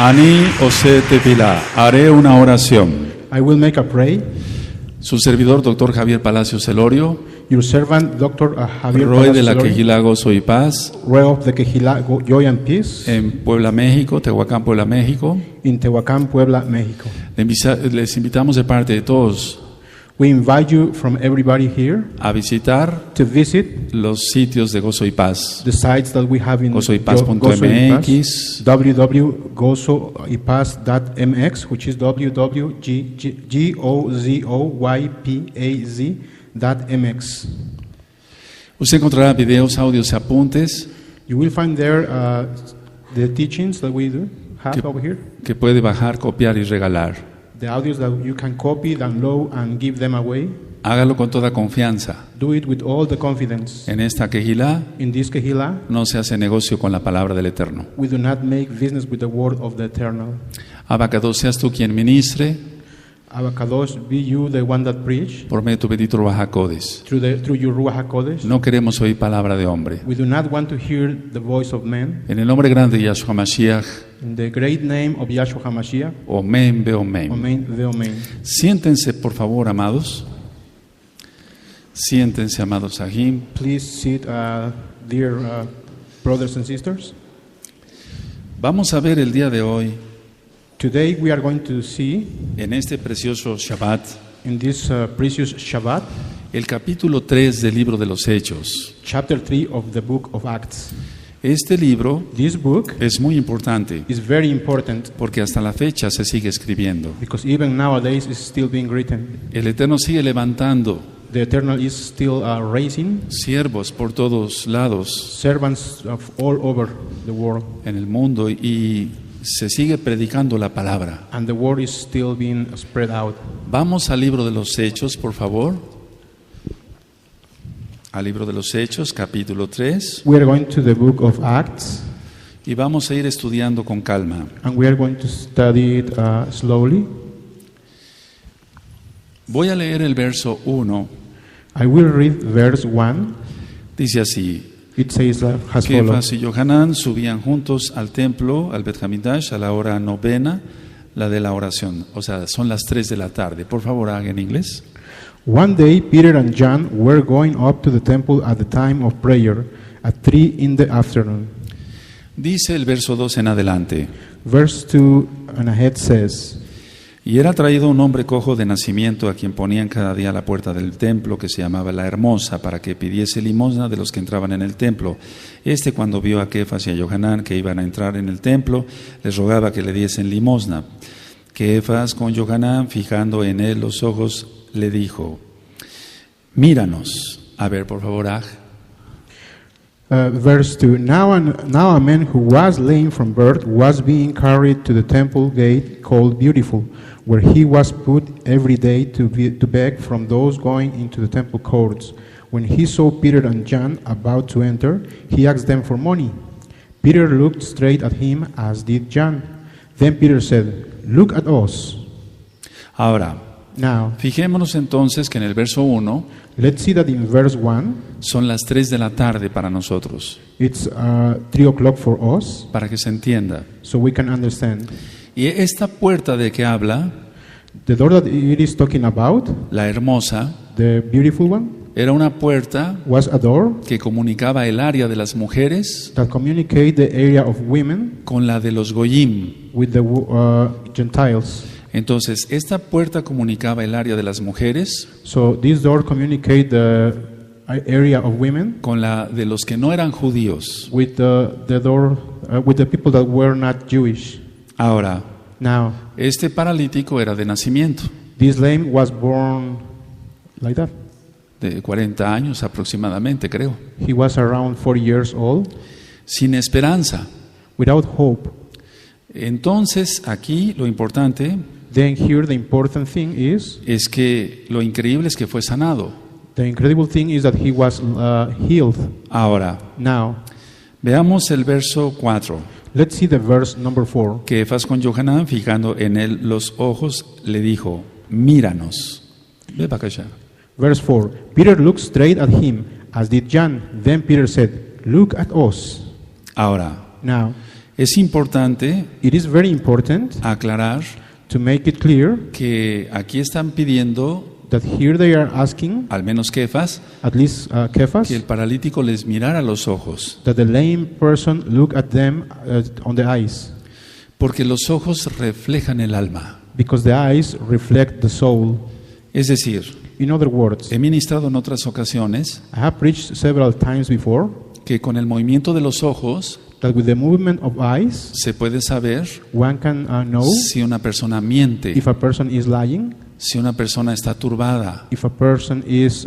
Ani ose tefilá. Haré una oración. I will make a prayer. Su servidor, Dr. Javier Palacios Elorio, Your servant, Dr. Javier Roy de la Palacios, Quejilá Gozo y Paz, Roy of the Quejilá, Joy and Peace, en Puebla, México, Tehuacán, Puebla, México. in Tehuacán, Puebla, México. Les invitamos de parte de todos We invite you from everybody here a visitar to visit los sitios de Gozo y Paz. the sites that we have in gozoypaz.mx, www.gozoypaz.mx, which is www.gozoypaz.mx. Usted encontrará videos, audios y apuntes You will find there the teachings that we do have over here, que puede bajar, copiar y regalar. the audios that you can copy, download, and give them away. Hágalo con toda confianza. Do it with all the confidence. En esta Quejilá In this Kehillah, no se hace negocio con la palabra del Eterno. we do not make business with the word of the Eternal. Abacados, seas tú quien ministre Abacados, be you the one that preach por medio de tu bendito Ruach HaKodesh. through your Ruach HaKodesh. No queremos oír palabra de hombre. We do not want to hear the voice of man. En el nombre grande de Yahshua Mashiach, In the great name of Yahshua HaMashiach, Omen Beomen. Amen, the Amen. Siéntense, por favor, amados. Siéntense, amados Sahim. Please sit, dear brothers and sisters. Vamos a ver el día de hoy, Today we are going to see, en este precioso Shabbat, in this precious Shabbat, el capítulo 3 del libro de los Hechos. chapter 3 of the book of Acts. Este libro This book es muy importante is very important porque hasta la fecha se sigue escribiendo. because even nowadays it's still being written. El Eterno sigue levantando The Eternal is still raising siervos por todos lados servants of all over the world, en el mundo y se sigue predicando la palabra. and the word is still being spread out. Vamos al libro de los Hechos, por favor. Al libro de los Hechos, capítulo 3. We are going to the book of Acts, Y vamos a ir estudiando con calma. and we are going to study it slowly. Voy a leer el verso 1. I will read verse 1. Dice así: It says as follows. Kefas y Yohanan subían juntos al templo, al Bet Hamidash, a la hora novena, la de la oración. O sea, son las 3 de la tarde. Por favor, hagan en inglés. One day Peter and John were going up to the temple at the time of prayer, at 3 in the afternoon. Dice el verso 2 en adelante: Verse 2 and ahead says, Y era traído un hombre cojo de nacimiento a quien ponían cada día a la puerta del templo, que se llamaba La Hermosa, para que pidiese limosna de los que entraban en el templo. Este, cuando vio a Kefas y a Yohanan que iban a entrar en el templo, les rogaba que le diesen limosna. Kefas, con Yohanan, fijando en él los ojos, le dijo: Míranos. A ver, por favor, verse 2, Now a man who was lame from birth was being carried to the temple gate called Beautiful, where he was put every day to beg from those going into the temple courts. When he saw Peter and John about to enter, he asked them for money. Peter looked straight at him, as did John. Then Peter said, Look at us. Ahora, Now, fijémonos entonces que en el verso 1 let's see that in verse 1, son las 3 de la tarde para nosotros, it's 3 o'clock for us, para que se entienda. so we can understand. Y esta puerta de que habla, The door that it is talking about, La Hermosa, the beautiful one, era una puerta was a door que comunicaba el área de las mujeres that communicate the area of women con la de los Goyim. with the Gentiles. Entonces, esta puerta comunicaba el área de las mujeres So this door communicate the area of women con la de los que no eran judíos. with the door with the people that were not Jewish. Ahora, Now, este paralítico era de nacimiento, this lame was born like that. de 40 años aproximadamente, creo, He was around 40 years old, sin esperanza. without hope. Entonces, aquí lo importante Then here the important thing is, es que lo increíble es que fue sanado. the incredible thing is that he was healed. Ahora, Now, veamos el verso 4. let's see the verse number 4. Kefas, con Yohanan, fijando en él los ojos, le dijo: Míranos. Ve para acá. Verse 4. Peter looked straight at him, as did John. Then Peter said, Look at us. Ahora, Now, Es importante It is very important aclarar to make it clear que aquí están pidiendo, that here they are asking, al menos Kefas, at least Cephas, que el paralítico les mirara a los ojos, that the lame person look at them on the eyes, porque los ojos reflejan el alma. because the eyes reflect the soul. Es decir, In other words, he ministrado en otras ocasiones I have preached several times before que con el movimiento de los ojos that with the movement of eyes, se puede saber one can know si una persona miente, if a person is lying, si una persona está turbada, if a person is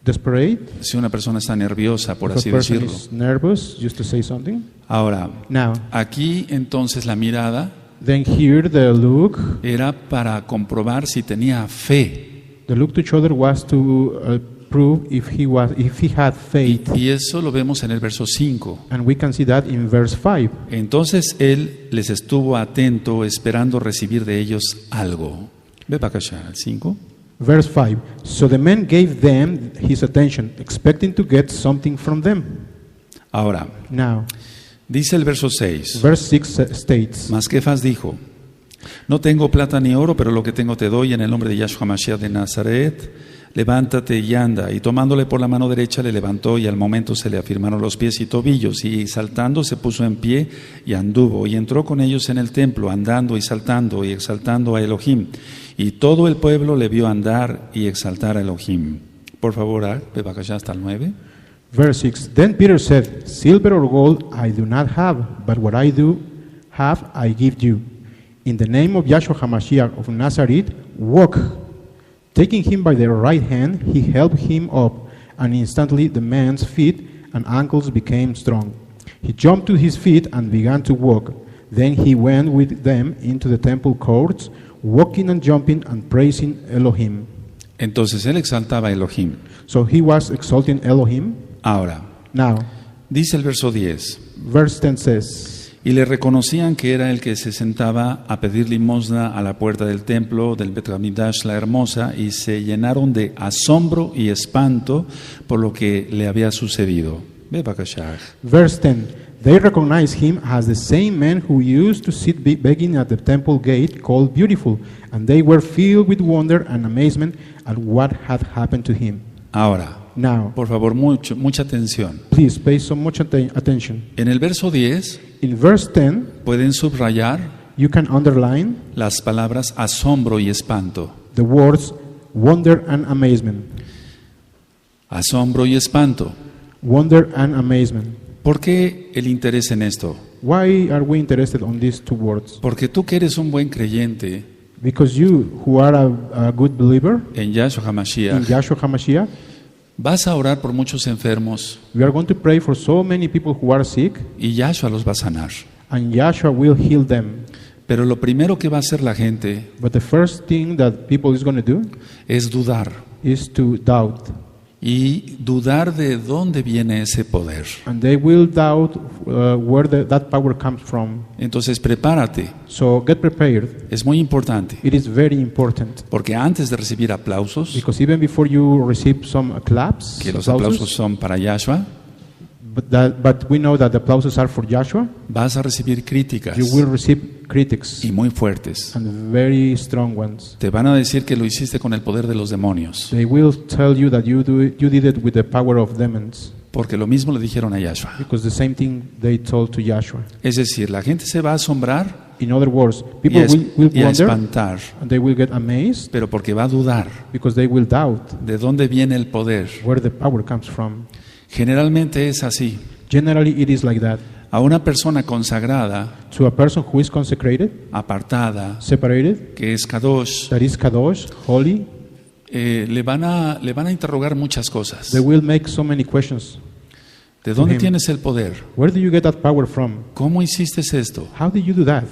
desperate, si una persona está nerviosa, por if así a person decirlo. is nervous, just to say something. Ahora, Now, aquí entonces la mirada then here the look era para comprobar si tenía fe. to each other was to prove if he had faith, Y eso lo vemos en el verso 5. and we can see that in verse 5. Entonces él les estuvo atento, esperando recibir de ellos algo. Ve para acá, el 5. Verse 5. So the man gave them his attention, expecting to get something from them. Ahora, Now, dice el verso 6. verse 6 states, Mas Kefas dijo: No tengo plata ni oro, pero lo que tengo te doy en el nombre de Yahshua Mashiach de Nazaret. Levántate y anda. Y tomándole por la mano derecha le levantó, y al momento se le afirmaron los pies y tobillos, y saltando se puso en pie y anduvo, y entró con ellos en el templo, andando y saltando y exaltando a Elohim. Y todo el pueblo le vio andar y exaltar a Elohim. Por favor, ve para allá hasta el 9. verse 6. Then Peter said, Silver or gold I do not have, but what I do have I give you. In the name of Yahshua HaMashiach of Nazareth, walk. Taking him by the right hand, he helped him up, and instantly the man's feet and ankles became strong. He jumped to his feet and began to walk. Then he went with them into the temple courts, walking and jumping and praising Elohim. Entonces él exaltaba a Elohim. So he was exalting Elohim. Ahora, Now, dice el verso 10. verse 10 says, Y le reconocían que era el que se sentaba a pedir limosna a la puerta del templo del Bet Hamikdash, la hermosa, y se llenaron de asombro y espanto por lo que le había sucedido. Ve Bakashach. verse 10, they recognized him as the same man who used to sit begging at the temple gate called Beautiful, and they were filled with wonder and amazement at what had happened to him. Ahora, Now, por favor, mucha atención. please pay so much attention. En el verso 10 In verse 10, pueden subrayar you can underline las palabras asombro y espanto. the words wonder and amazement. Asombro y espanto. Wonder and amazement. ¿Por qué el interés en esto? Why are we interested on these two words? Porque tú que eres un buen creyente Because you, who are a good believer en Yahshua in HaMashiach, Yahshua HaMashiach, vas a orar por muchos enfermos we are going to pray for so many people who are sick, y Yahshua los va a sanar. and Yahshua will heal them. Pero lo primero que va a hacer la gente But the first thing that people is going to do es dudar. is to doubt. Y dudar de dónde viene ese poder. And they will doubt where that power comes from. Entonces prepárate. So get prepared. Es muy importante. It is very important. Porque antes de recibir aplausos, Because even before you receive some claps, que los aplausos applauses, son para Yahshua, but we know that the applauses are for Joshua, vas a recibir críticas you will receive critics, y muy fuertes. and very strong ones. Te van a decir que lo hiciste con el poder de los demonios. They will tell you that you did it with the power of demons, Porque lo mismo le dijeron a Yahshua. because the same thing they told to Joshua. Es decir, la gente se va a asombrar In other words, y people will y a wonder, espantar, and they will get amazed, pero porque va a dudar because they will doubt de dónde viene el poder. where the power comes from. Generalmente es así. Generally, it is like that. A una persona consagrada, To a person who is consecrated, apartada, separated, que es Kadosh, that is kadosh, holy, le van a interrogar muchas cosas. they will make so many questions. ¿De dónde him. tienes el poder? Where do you get that power from? ¿Cómo hiciste esto? How did you do that?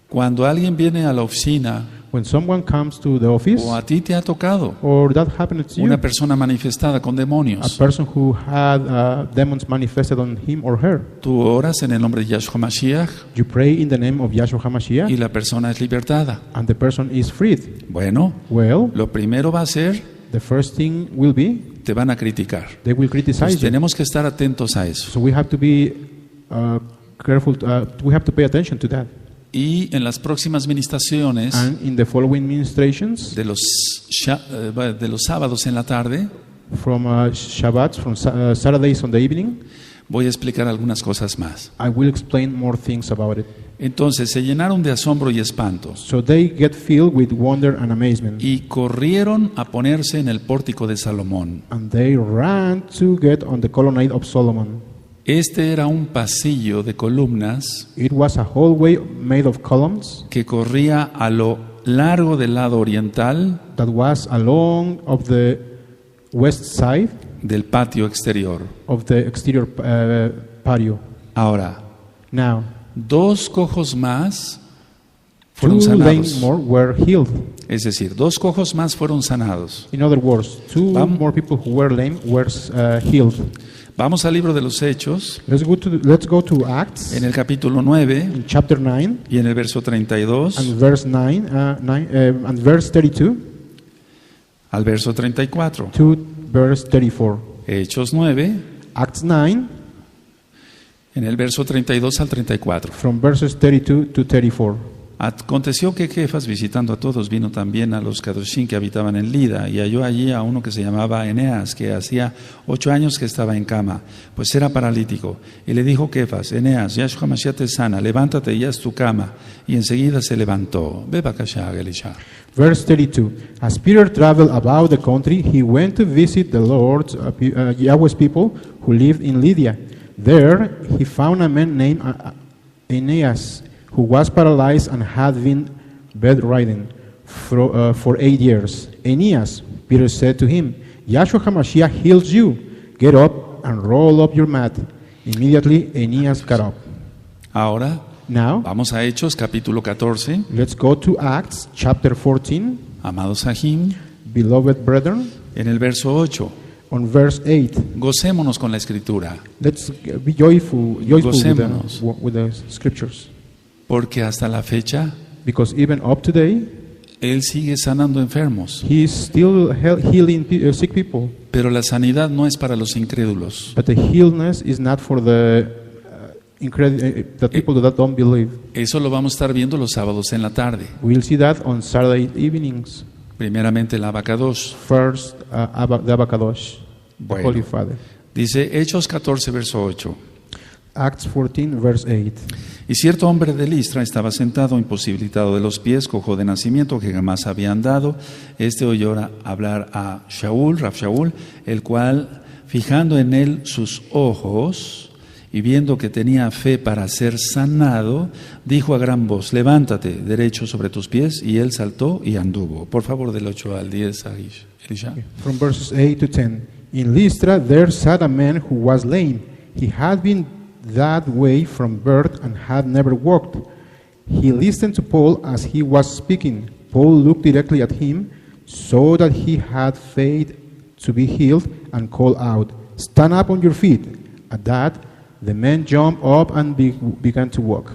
Cuando alguien viene a la oficina When someone comes to the office, o a ti te ha tocado or that happened to you, una persona manifestada con a demonios, person who had demons manifested on him or her, tú oras en el nombre de Yahshua Mashiach you pray in the name of Yahshua HaMashiach, y la persona es libertada. and the person is freed. Bueno, Well, lo primero va a ser, the first thing will be, te van a criticar. they will Pues criticize you. tenemos que estar atentos a eso. So we have to be careful. We have to pay attention to that. Y en las próximas ministraciones And in the following ministrations, de los sábados en la tarde, from Shabbats, from Saturdays on the evening, voy a explicar algunas cosas más. I will explain more things about it. Entonces se llenaron de asombro y espanto So they get filled with wonder and amazement. y corrieron a ponerse en el pórtico de Salomón. And they ran to get on the colonnade of Solomon. Este era un pasillo de columnas It was a hallway made of columns que corría a lo largo del lado oriental that was along of the west side del patio exterior. of the exterior patio. Ahora, Now, 2 cojos más fueron 2 lame sanados. more were healed. Es decir, 2 cojos más fueron sanados. In other words, 2 Vam- more people who were lame were healed. Vamos al libro de los Hechos, Let's go to Acts en el capítulo 9 in chapter 9 y en el verso 32 and verse 9, and verse 32 al verso 34. to verse 34. Hechos 9, Acts 9 en el verso 32 al 34. from verses 32 to 34. Aconteció que Kefas, visitando a todos, vino también a los Kadoshim que habitaban en Lida, y halló allí a uno que se llamaba Eneas, que hacía 8 años que estaba en cama, pues era paralítico. Y le dijo Kefas: Eneas, Yahshua Mashiach te sana, levántate y haz tu cama. Y enseguida se levantó. Ve bakasha, Elisha. Verse 32. As Peter traveled about the country, he went to visit the Lord's Yahweh's people who lived in Lydia. There he found a man named Aeneas, who was paralyzed and had been bedridden for 8 years. Aeneas, Peter said to him, Yahshua HaMashiach heals you. Get up and roll up your mat. Immediately Aeneas got up. Ahora Now, vamos a Hechos capítulo 14. let's go to Acts chapter 14. Amados Sahim, Beloved brethren, en el verso 8. on verse 8. Gocémonos con la escritura, Let's be joyful Gocémonos. with the scriptures. porque hasta la fecha Because even up today, Él sigue sanando enfermos. he is still healing sick people. Pero la sanidad no es para los incrédulos. But the healness is not for the people that don't believe. Eso lo vamos a estar viendo los sábados en la tarde. We'll see that on Saturday evenings. Primeramente el Abacados. First, the Abacadosh, the Bueno. Holy Father. Dice Hechos 14, verso 8. Acts 14, verse 8. Y cierto hombre de Listra estaba sentado, imposibilitado de los pies, cojo de nacimiento, que jamás había andado. Este oyó hablar a Shaul, Rab Shaul, el cual, fijando en él sus ojos y viendo que tenía fe para ser sanado, dijo a gran voz: levántate derecho sobre tus pies. Y él saltó y anduvo. Por favor, del 8 al 10, Elisha. From verses 8 to 10. In Lystra there sat a man who was lame. He had been that way from birth and had never walked. He listened to Paul as he was speaking. Paul looked directly at him, saw that he had faith to be healed, and called out, "Stand up on your feet." At that, the man jumped up and began to walk.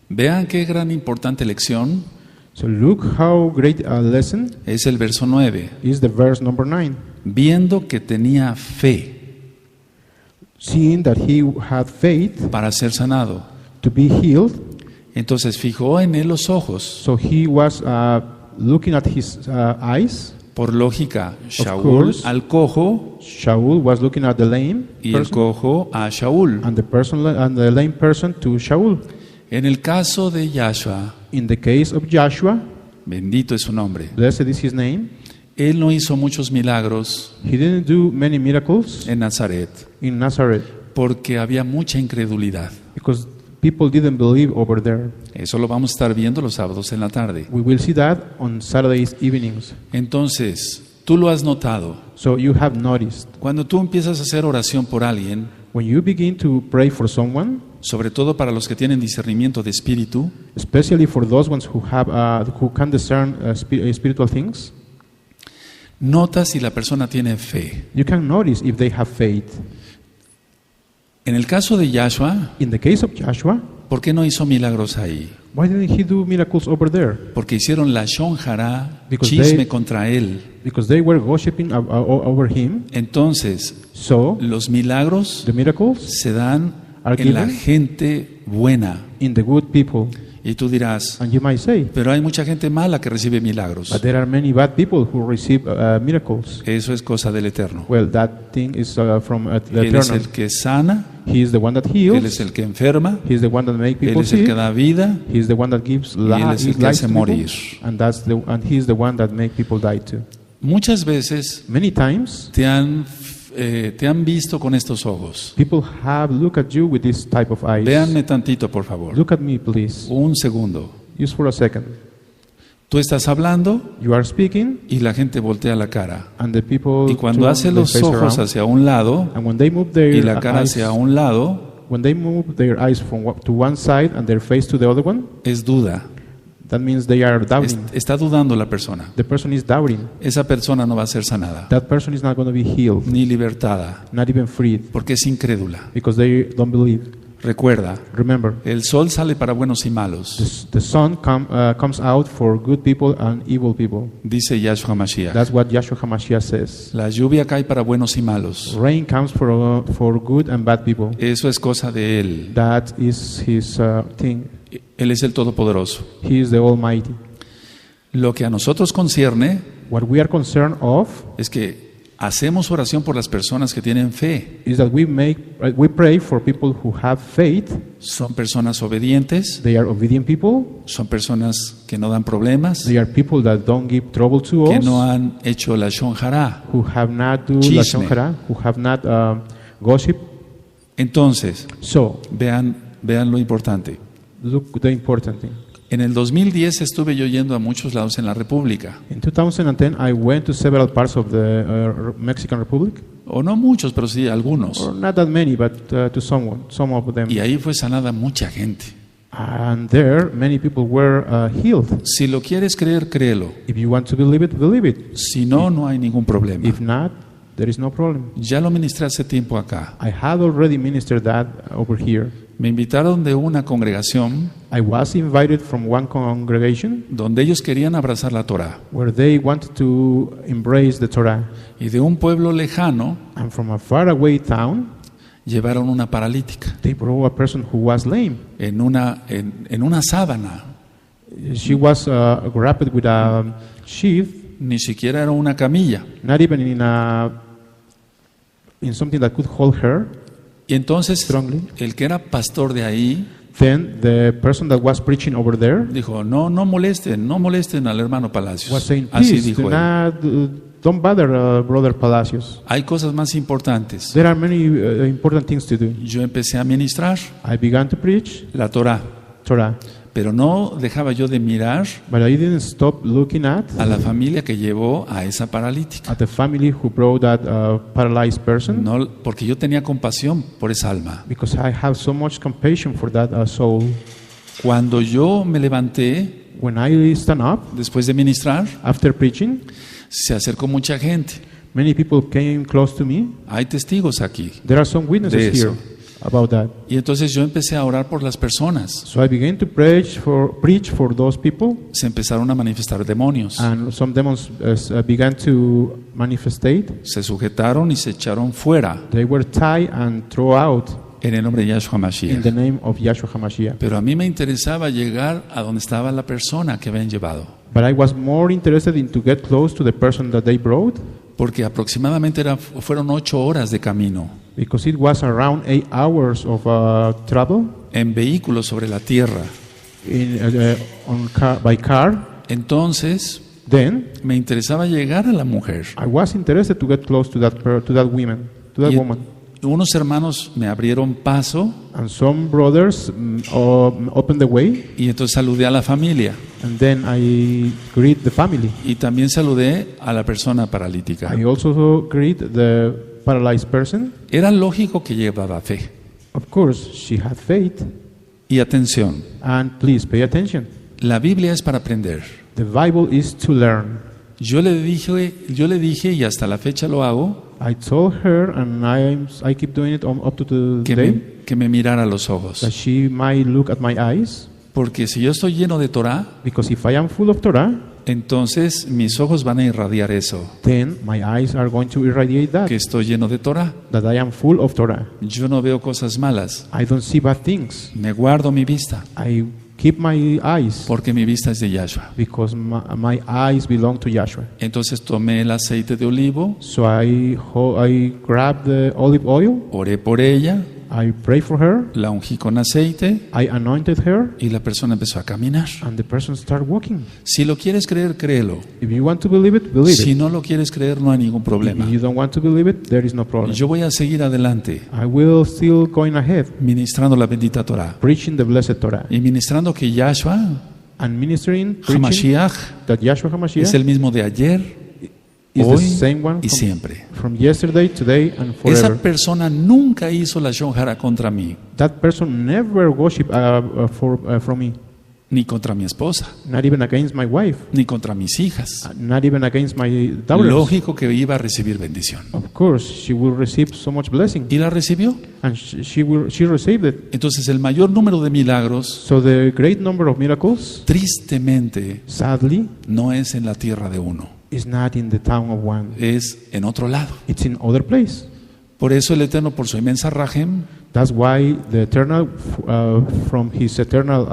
Vean qué gran importante lección So look how great a lesson es el verso 9. is the verse number 9. Viendo que tenía fe Seeing that he had faith para ser sanado. to be healed, Entonces fijó en él los ojos. so he was looking at his eyes. Por lógica, Shaul course. al cojo Shaul was looking at the lame y el person, cojo a Shaul. and the lame person to Shaul. En el caso de Yahshua, In the case of Joshua, bendito es su nombre, blessed is his name, él no hizo muchos milagros he didn't do many miracles en Nazaret in Nazareth porque había mucha incredulidad. because people didn't believe over there. Eso lo vamos a estar viendo los sábados en la tarde. We will see that on Saturdays evenings. Entonces, tú lo has notado. So you have noticed, Cuando tú empiezas a hacer oración por alguien, when you begin to pray for someone, sobre todo para los que tienen discernimiento de espíritu, especially for those ones who can discern spiritual things, nota si la persona tiene fe. you can notice if they have faith. En el caso de Yahshua, In the case of Joshua, ¿por qué no hizo milagros ahí? why didn't he do miracles over there? Porque hicieron la shonjara, Because chisme they- contra él. Because they were gossiping over him. Entonces, So los milagros the miracles se dan are en la given gente buena. in the good people. Y tú dirás, And you might say, pero hay mucha gente mala que recibe milagros. but there are many bad people who receive miracles. Eso es cosa del Eterno. Well, that thing is from the Él es eternal. el que sana, He is the one that Él es heals. el que enferma, He is the one that makes Él people es el que sick. da vida, He is the one that gives y Él es el gives que life hace to people. morir. And he is the one that makes people die too. Muchas veces Many times, te han visto con estos ojos. people have looked at you with this type of eyes. Véanme tantito, por favor. Look at me, please. Un segundo. Just for a second. Tú estás hablando You are speaking, y la gente voltea la cara. and the people Y cuando turn hace their los face ojos around. hacia un lado And when they move their y la cara eyes, hacia un lado, when they move their eyes to one side and their face to the other one, es duda. that means they are doubting. Está dudando la persona. The person is doubting. Esa persona no va a ser sanada, That person is not going to be healed, ni libertada, not even freed, porque es incrédula. because they don't believe. Recuerda, Remember, el sol sale para buenos y malos, the sun comes out for good people and evil people. dice Yahshua Mashiach. That's what Yahshua HaMashiach says. La lluvia cae para buenos y malos. Rain comes for good and bad people. Eso es cosa de Él. That is his thing. Él es el Todopoderoso. He is the Almighty. Lo que a nosotros concierne What we are concerned of es que hacemos oración por las personas que tienen fe. is that we pray for people who have faith. Son personas obedientes, They are obedient people. son personas que no dan problemas, They are people that don't give trouble to que us. no han hecho la shonjara. Who have not do Chisme. lashon hara, who have not gossip. Entonces, So vean lo importante. look the important thing. En el 2010 estuve yo yendo a muchos lados en la República, In 2010, I went to several parts of the Mexican Republic, o no muchos, pero sí algunos. or not that many, but to some of them. Y ahí fue sanada mucha gente. And there, many people were healed. Si lo quieres creer, créelo. If you want to believe it, believe it. Si no, no hay ningún problema. If not, there is no problem. Ya lo ministré hace tiempo acá. I had already ministered that over here. Me invitaron de una congregación I was invited from one congregation donde ellos querían abrazar la Torah. where they wanted to embrace the Torah. Y de un pueblo lejano And from a faraway town, llevaron una paralítica they brought a person who was lame. en una sábana. She was wrapped with a sheath, Ni siquiera era una camilla. not even in something that could hold her Y entonces strongly. el que era pastor de ahí Then the person that was preaching over there dijo, no molesten al hermano was Palacios. saying, Así please, dijo do él. not, don't bother Brother Palacios. Hay cosas más importantes. There are many important things to do. Yo empecé a ministrar I began to preach la Torah, Torah, pero no dejaba yo de mirar but I didn't stop looking at a la familia que llevó a esa paralítica. the family who brought that paralyzed person, No, porque yo tenía compasión por esa alma. because I have so much compassion for that soul. Cuando yo me levanté When I stand up después de ministrar, after preaching, se acercó mucha gente. many people came close to me. Hay testigos aquí. There are some De witnesses eso. here about that. Y entonces yo empecé a orar por las personas. So I began to preach for those people, Se empezaron a manifestar demonios. and some demons began to manifestate. Se sujetaron y se echaron fuera They were tied and thrown out en el nombre de Yahshua in the Mashiach. name of Yahshua HaMashiach. Pero a mí me interesaba llegar a donde estaba la persona que habían llevado. But I was more interested in to get close to the person that they brought, Porque aproximadamente fueron 8 horas de camino because it was around 8 hours of travel en vehículos sobre la tierra. By car. Entonces Then me interesaba llegar a la mujer. I was interested to get close to that Y woman. unos hermanos me abrieron paso And some brothers opened the way, y entonces saludé a la familia and then I greet the family. y también saludé a la persona paralítica. I also greet the paralyzed person. Era lógico que llevaba fe. Of course, she had faith. Y atención, And please pay attention. la Biblia es para aprender. The Bible is to learn. Yo le dije y hasta la fecha lo hago, I told her, and I keep doing it up to today, que me mirara a los ojos. that she might look at my eyes, Porque si yo estoy lleno de Torah, because if I am full of Torah, entonces mis ojos van a irradiar eso, then my eyes are going to irradiate that, que estoy lleno de Torah. that I am full of Torah. Yo no veo cosas malas, I don't see bad things. me guardo mi vista, I keep my eyes porque mi vista es de Yahshua. because my eyes belong to Yahshua. Entonces tomé el aceite de olivo, So I grab the olive oil, oré por ella, I pray for her, la ungí con aceite I anointed her, y la persona empezó a caminar. and the person started walking. Si lo quieres creer, créelo. If you want to believe it, believe Si it. no lo quieres creer, no hay ningún problema. If you don't want to believe it, there is no problem. Yo voy a seguir adelante, I will still going ahead, ministrando la bendita Torah preaching the blessed Torah y ministrando que Yahshua, and ministering, preaching Hamashiach, that Yahshua es HaMashiach el mismo de ayer, is the hoy same one y siempre. from yesterday, today, and Esa forever. persona nunca hizo la shonjara contra mí, That person never worship from me, ni contra mi esposa, not even against my wife, ni contra mis hijas. not even against my daughters. Lógico que iba a recibir bendición. Of course, she will receive so much blessing, Y la recibió. and she received it. Entonces el mayor número de milagros, So the great number of miracles, tristemente, sadly, no es en la tierra de uno, is not in the town of one. es en otro lado. It's in other place. Por eso el Eterno, por su inmensa rajem, That's why the Eternal, from His eternal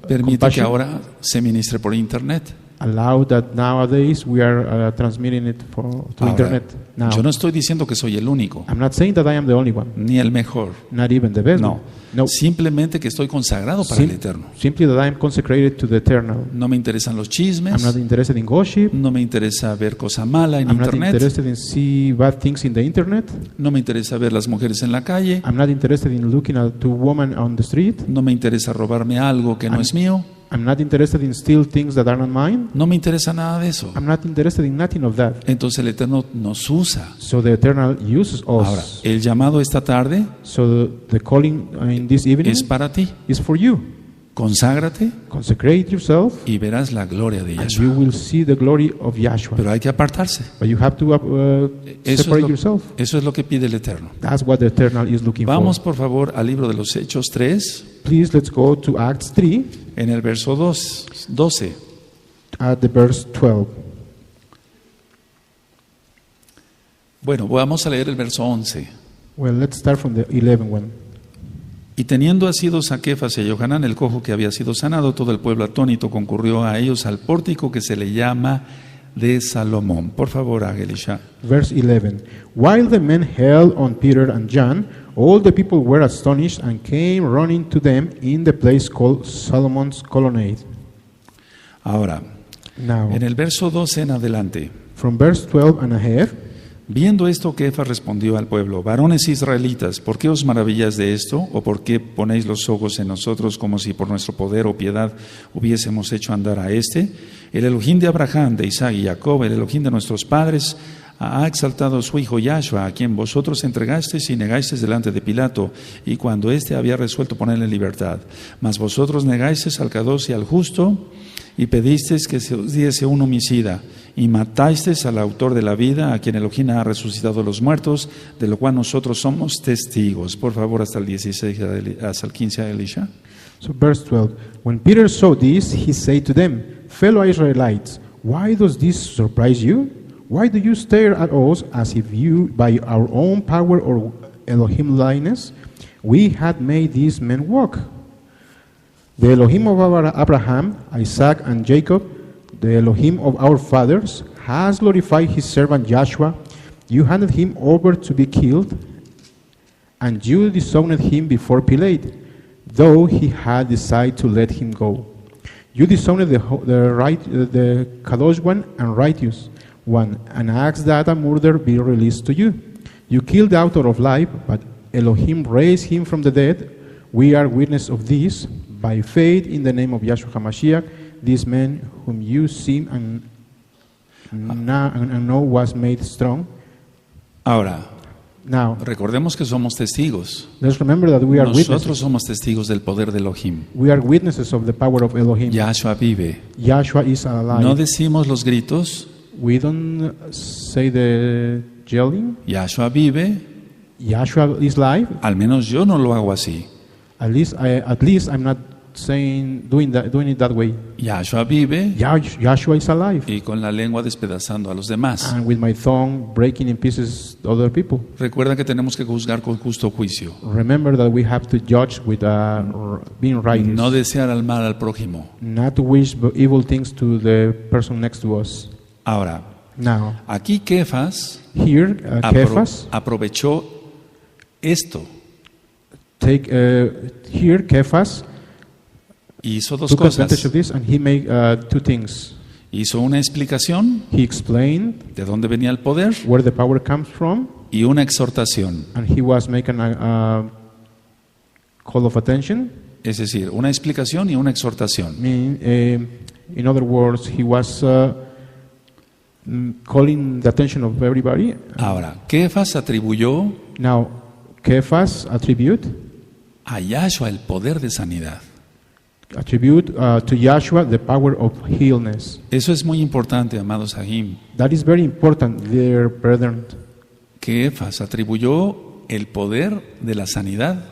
permite que compassion, ahora se ministre por internet. allow that nowadays we are transmitting it to Ahora, internet. Now, yo no estoy diciendo que soy el único, I'm not saying that I am the only one, ni el mejor. not even the best No, one. No, simplemente que estoy consagrado para el Eterno. simply that I am consecrated to the Eternal. No me interesan los chismes, I'm not interested in gossip. no me interesa ver cosa mala en I'm not internet, interested in see bad things in the internet. no me interesa ver las mujeres en la calle, I'm not interested in looking at two women on the street. no me interesa robarme algo que no es mío, I'm not interested in steal things that are not mine. no me interesa nada de eso. I'm not interested in nothing of that. Entonces el Eterno nos usa. So the Eternal uses Ahora, us. el llamado esta tarde So the calling in this evening es para ti. is for you. Conságrate Consecrate yourself, y verás la gloria de and Yahshua. you will see the glory of Yahshua. Pero hay que apartarse. But you have to separate yourself. Eso es lo que pide el Eterno. That's what the Eternal is looking Vamos for. por favor al libro de los Hechos 3, Please let's go to Acts 3 en el verso 12. at the verse 12. Bueno, vamos a leer el verso 11. Well, let's start from the 11th one. Y teniendo asidos a Kefas y a Yohanan, el cojo que había sido sanado, todo el pueblo atónito concurrió a ellos al pórtico que se le llama de Salomón. Por favor, Agelisha. Verse 11. While the men held on Peter and John, all the people were astonished and came running to them in the place called Solomon's Colonnade. Ahora, Now, en el verso 12 en adelante, from verse 12 and ahead, viendo esto, Kefas respondió al pueblo: varones israelitas, ¿por qué os maravilláis de esto? ¿O por qué ponéis los ojos en nosotros como si por nuestro poder o piedad hubiésemos hecho andar a este? El Elohim de Abraham, de Isaac y Jacob, el Elohim de nuestros padres, ha exaltado a su hijo Yahshua, a quien vosotros entregasteis y negasteis delante de Pilato, y cuando éste había resuelto ponerle en libertad. Mas vosotros negasteis al Kadosh y al justo, y pedisteis que se os diese un homicida, y matasteis al autor de la vida, a quien Elohim ha resucitado de los muertos, de lo cual nosotros somos testigos. Por favor, hasta el 16, hasta el 15, Elisha. so verse 12. When Peter saw this, he said to them, Fellow Israelites, why does this surprise you? Why do you stare at us as if you, by our own power or Elohim likeness, we had made these men walk? The Elohim of Abraham, Isaac, and Jacob, the Elohim of our fathers, has glorified his servant Joshua. You handed him over to be killed, and you disowned him before Pilate, though he had decided to let him go. You disowned the Kadosh one and righteous one, and asked that a murderer be released to you. You killed the author of life, but Elohim raised him from the dead. We are witness of this. By faith in the name of Yahshua HaMashiach, this man whom you see and know was made strong. Ahora, Now, recordemos que somos testigos. let's remember that we are Nosotros witnesses. somos testigos del poder de Elohim. We are witnesses of the power of Elohim. Yahshua vive. Yahshua is alive. No decimos los gritos, We don't say the yelling. Yahshua vive. Yahshua is live. Al menos yo no lo hago así. At least I'm not doing it that way. Yahshua vive Joshua is alive, y con la lengua despedazando a los demás. and with my tongue breaking in pieces other people. Recuerda que tenemos que juzgar con justo juicio, Remember that we have to judge with being righteous, no desear al mal al prójimo. not to wish evil things to the person next to us. Ahora, Now, aquí Kefas here, Kephas, aprovechó esto here Kephas y hizo dos took advantage cosas. of this, and he made two things. Hizo una explicación He explained de dónde venía el poder where the power comes from, y una exhortación, and he was making a call of attention. es decir, una explicación y una exhortación. In other words, he was calling the attention of everybody. Ahora, Kefas atribuyó Now, Kephas attribute a Yahshua el poder de sanidad. to Joshua the power of healness. Eso es muy importante, amados Sahim. That is very important, dear brethren. Kefas atribuyó el poder de la sanidad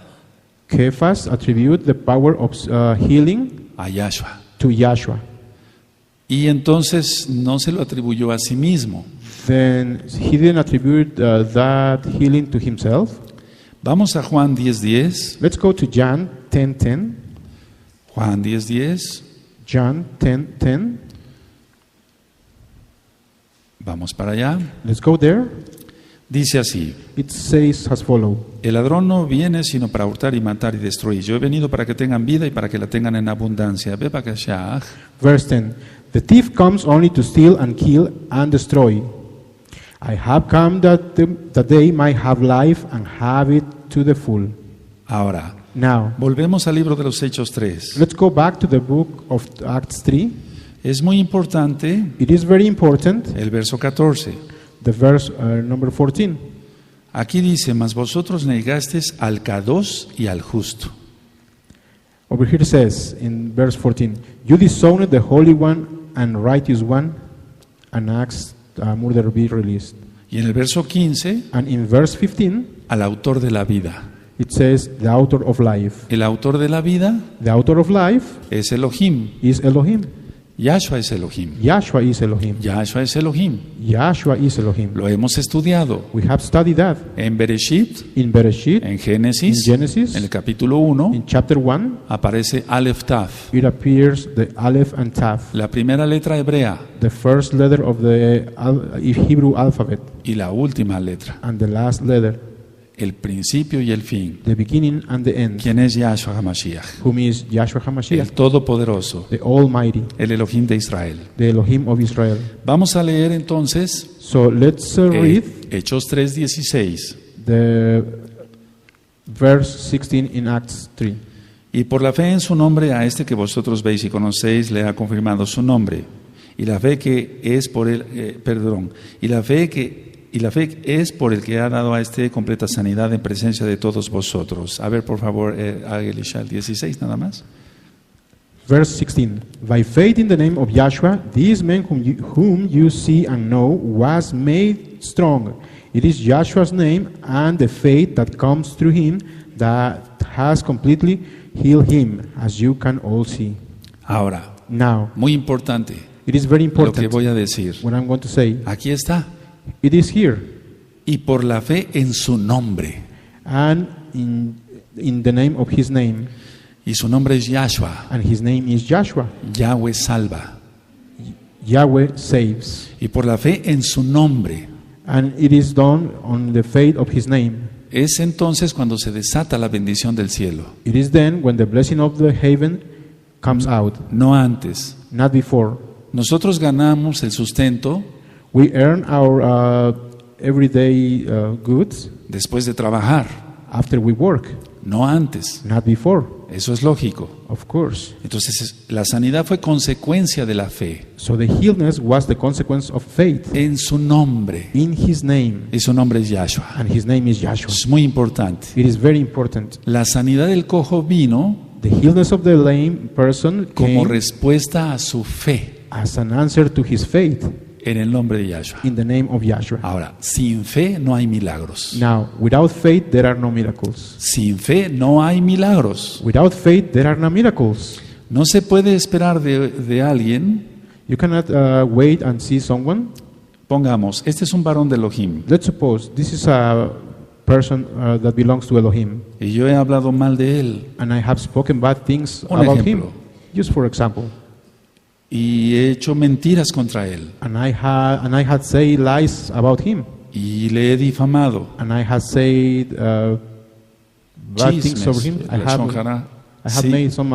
Kephas attribute the power of healing a Yahshua. to Joshua. Y entonces no se lo atribuyó a sí mismo. Then he didn't attribute that healing to himself. Vamos a Juan 10:10. Let's go to John 10:10. Juan 10:10. John 10:10. Vamos para allá. Let's go there. Dice así: It says as follow. el ladrón no viene sino para hurtar y matar y destruir. Yo he venido para que tengan vida y para que la tengan en abundancia. Ve para allá. Verse 10. The thief comes only to steal and kill and destroy. I have come that they might have life and have it to the full. Ahora, Now, volvemos al libro de los Hechos 3. let's go back to the book of Acts 3. Es muy importante It is very important, el verso 14. the verse number 14. Aquí dice: mas vosotros negasteis al Kadosh y al justo. Over here it says in verse 14, you disowned the Holy One and Righteous One, and asked murder be released. Y en el verso 15, And in verse 15, al autor de la vida. it says the author of life. El autor de la vida The author of life es Elohim. is Elohim. Yahshua es Elohim. Joshua is Elohim. Yahshua es Elohim. Joshua is Elohim. Lo hemos estudiado We have studied that en Bereshit, in Bereshit, en Génesis, in Genesis, en el capítulo 1, in chapter 1. aparece Aleph Taf, It appears the Aleph and Taf, la primera letra hebrea the first letter of the Hebrew alphabet, y la última letra, and the last letter, el principio y el fin. the beginning and the end, ¿Quién es Yahshua HaMashiach? whom is Yahshua HaMashiach, El Todopoderoso, the Almighty, el Elohim de Israel. the Elohim of Israel. Vamos a leer entonces So let's read Hechos 3:16. the verse 16 in Acts 3. Y por la fe en su nombre, a este que vosotros veis y conocéis, le ha confirmado su nombre. Y la fe que es por él, y la fe es por el que ha dado a este completa sanidad en presencia de todos vosotros. A ver, por favor, Elisha, el 16 nada más. Verse 16. By faith in the name of Joshua, these men whom you see and know was made strong. It is Joshua's name and the faith that comes through him that has completely healed him, as you can all see. Ahora, Now, muy importante it is very lo que important voy a decir. what I'm going to say. Aquí está. It is here. Y por la fe en su nombre. And in the name of his name. Y su nombre es Yahshua. And his name is Joshua. Yahweh salva. Yahweh saves. Y por la fe en su nombre. And it is done on the faith of his name. Es entonces cuando se desata la bendición del cielo. It is then when the blessing of the heaven comes out, No antes. not before. Nosotros ganamos el sustento We earn our everyday goods después de trabajar, after we work, no antes. not before, Eso es lógico. of course. Entonces, la sanidad fue consecuencia de la fe So the healness was the consequence of faith en su nombre. in his name, Y su nombre es Yahshua. and his name is Joshua. Es muy importante. It is very important. La sanidad del cojo vino The healness of the lame person como came respuesta a su fe. as an answer to his faith. En el nombre de Yahshua. in the name of Yahshua. Ahora, sin fe no hay milagros. Now, without faith, there are no miracles. Sin fe no hay milagros. Without faith, there are no miracles. No se puede esperar de alguien. You cannot wait and see someone. Pongamos, este es un varón de Elohim. Let's suppose this is a person that belongs to Elohim, Y yo he hablado mal de él. and I have spoken bad things Un about ejemplo. him. Just for example, Y he hecho mentiras contra él. and I had said lies about him, Y le he difamado. and I had said bad things over him. I Lashon have Hara. I have Sí. made some.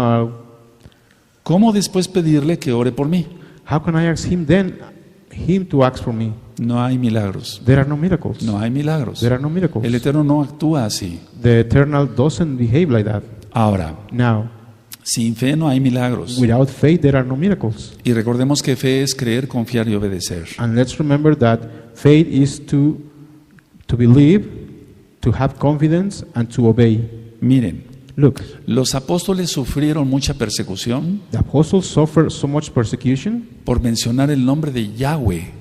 ¿Cómo después pedirle que ore por mí? How can I ask him then? Him to ask for me. No hay milagros. There are no miracles. No hay milagros. There are no miracles. El Eterno no actúa así. The Eternal doesn't behave like that. Ahora, Now, sin fe no hay milagros. without faith, there are no miracles. Y recordemos que fe es creer, confiar y obedecer. And let's remember that faith is to believe, to have confidence, and to obey. Miren, Look, los apóstoles sufrieron mucha persecución the apostles suffered so much persecution por mencionar el nombre de Yahweh,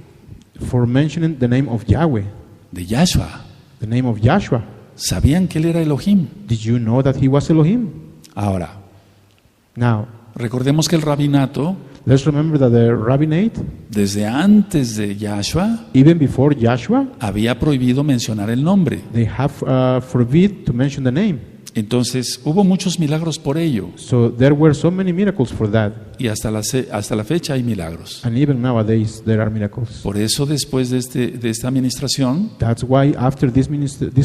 for mentioning the name of Yahweh, de Yahshua. the name of Yahshua. Sabían que él era Elohim. Did you know that he was Elohim? Ahora, Now, recordemos que el rabinato, let's remember that the rabbinate, desde antes de Yahshua, even before Yahshua, había prohibido mencionar el nombre. they have forbid to mention the name. Entonces, hubo muchos milagros por ello. So there were so many miracles for that. Y hasta la fecha hay milagros. And even nowadays, there are miracles. Por eso, después de esta administración, That's why after this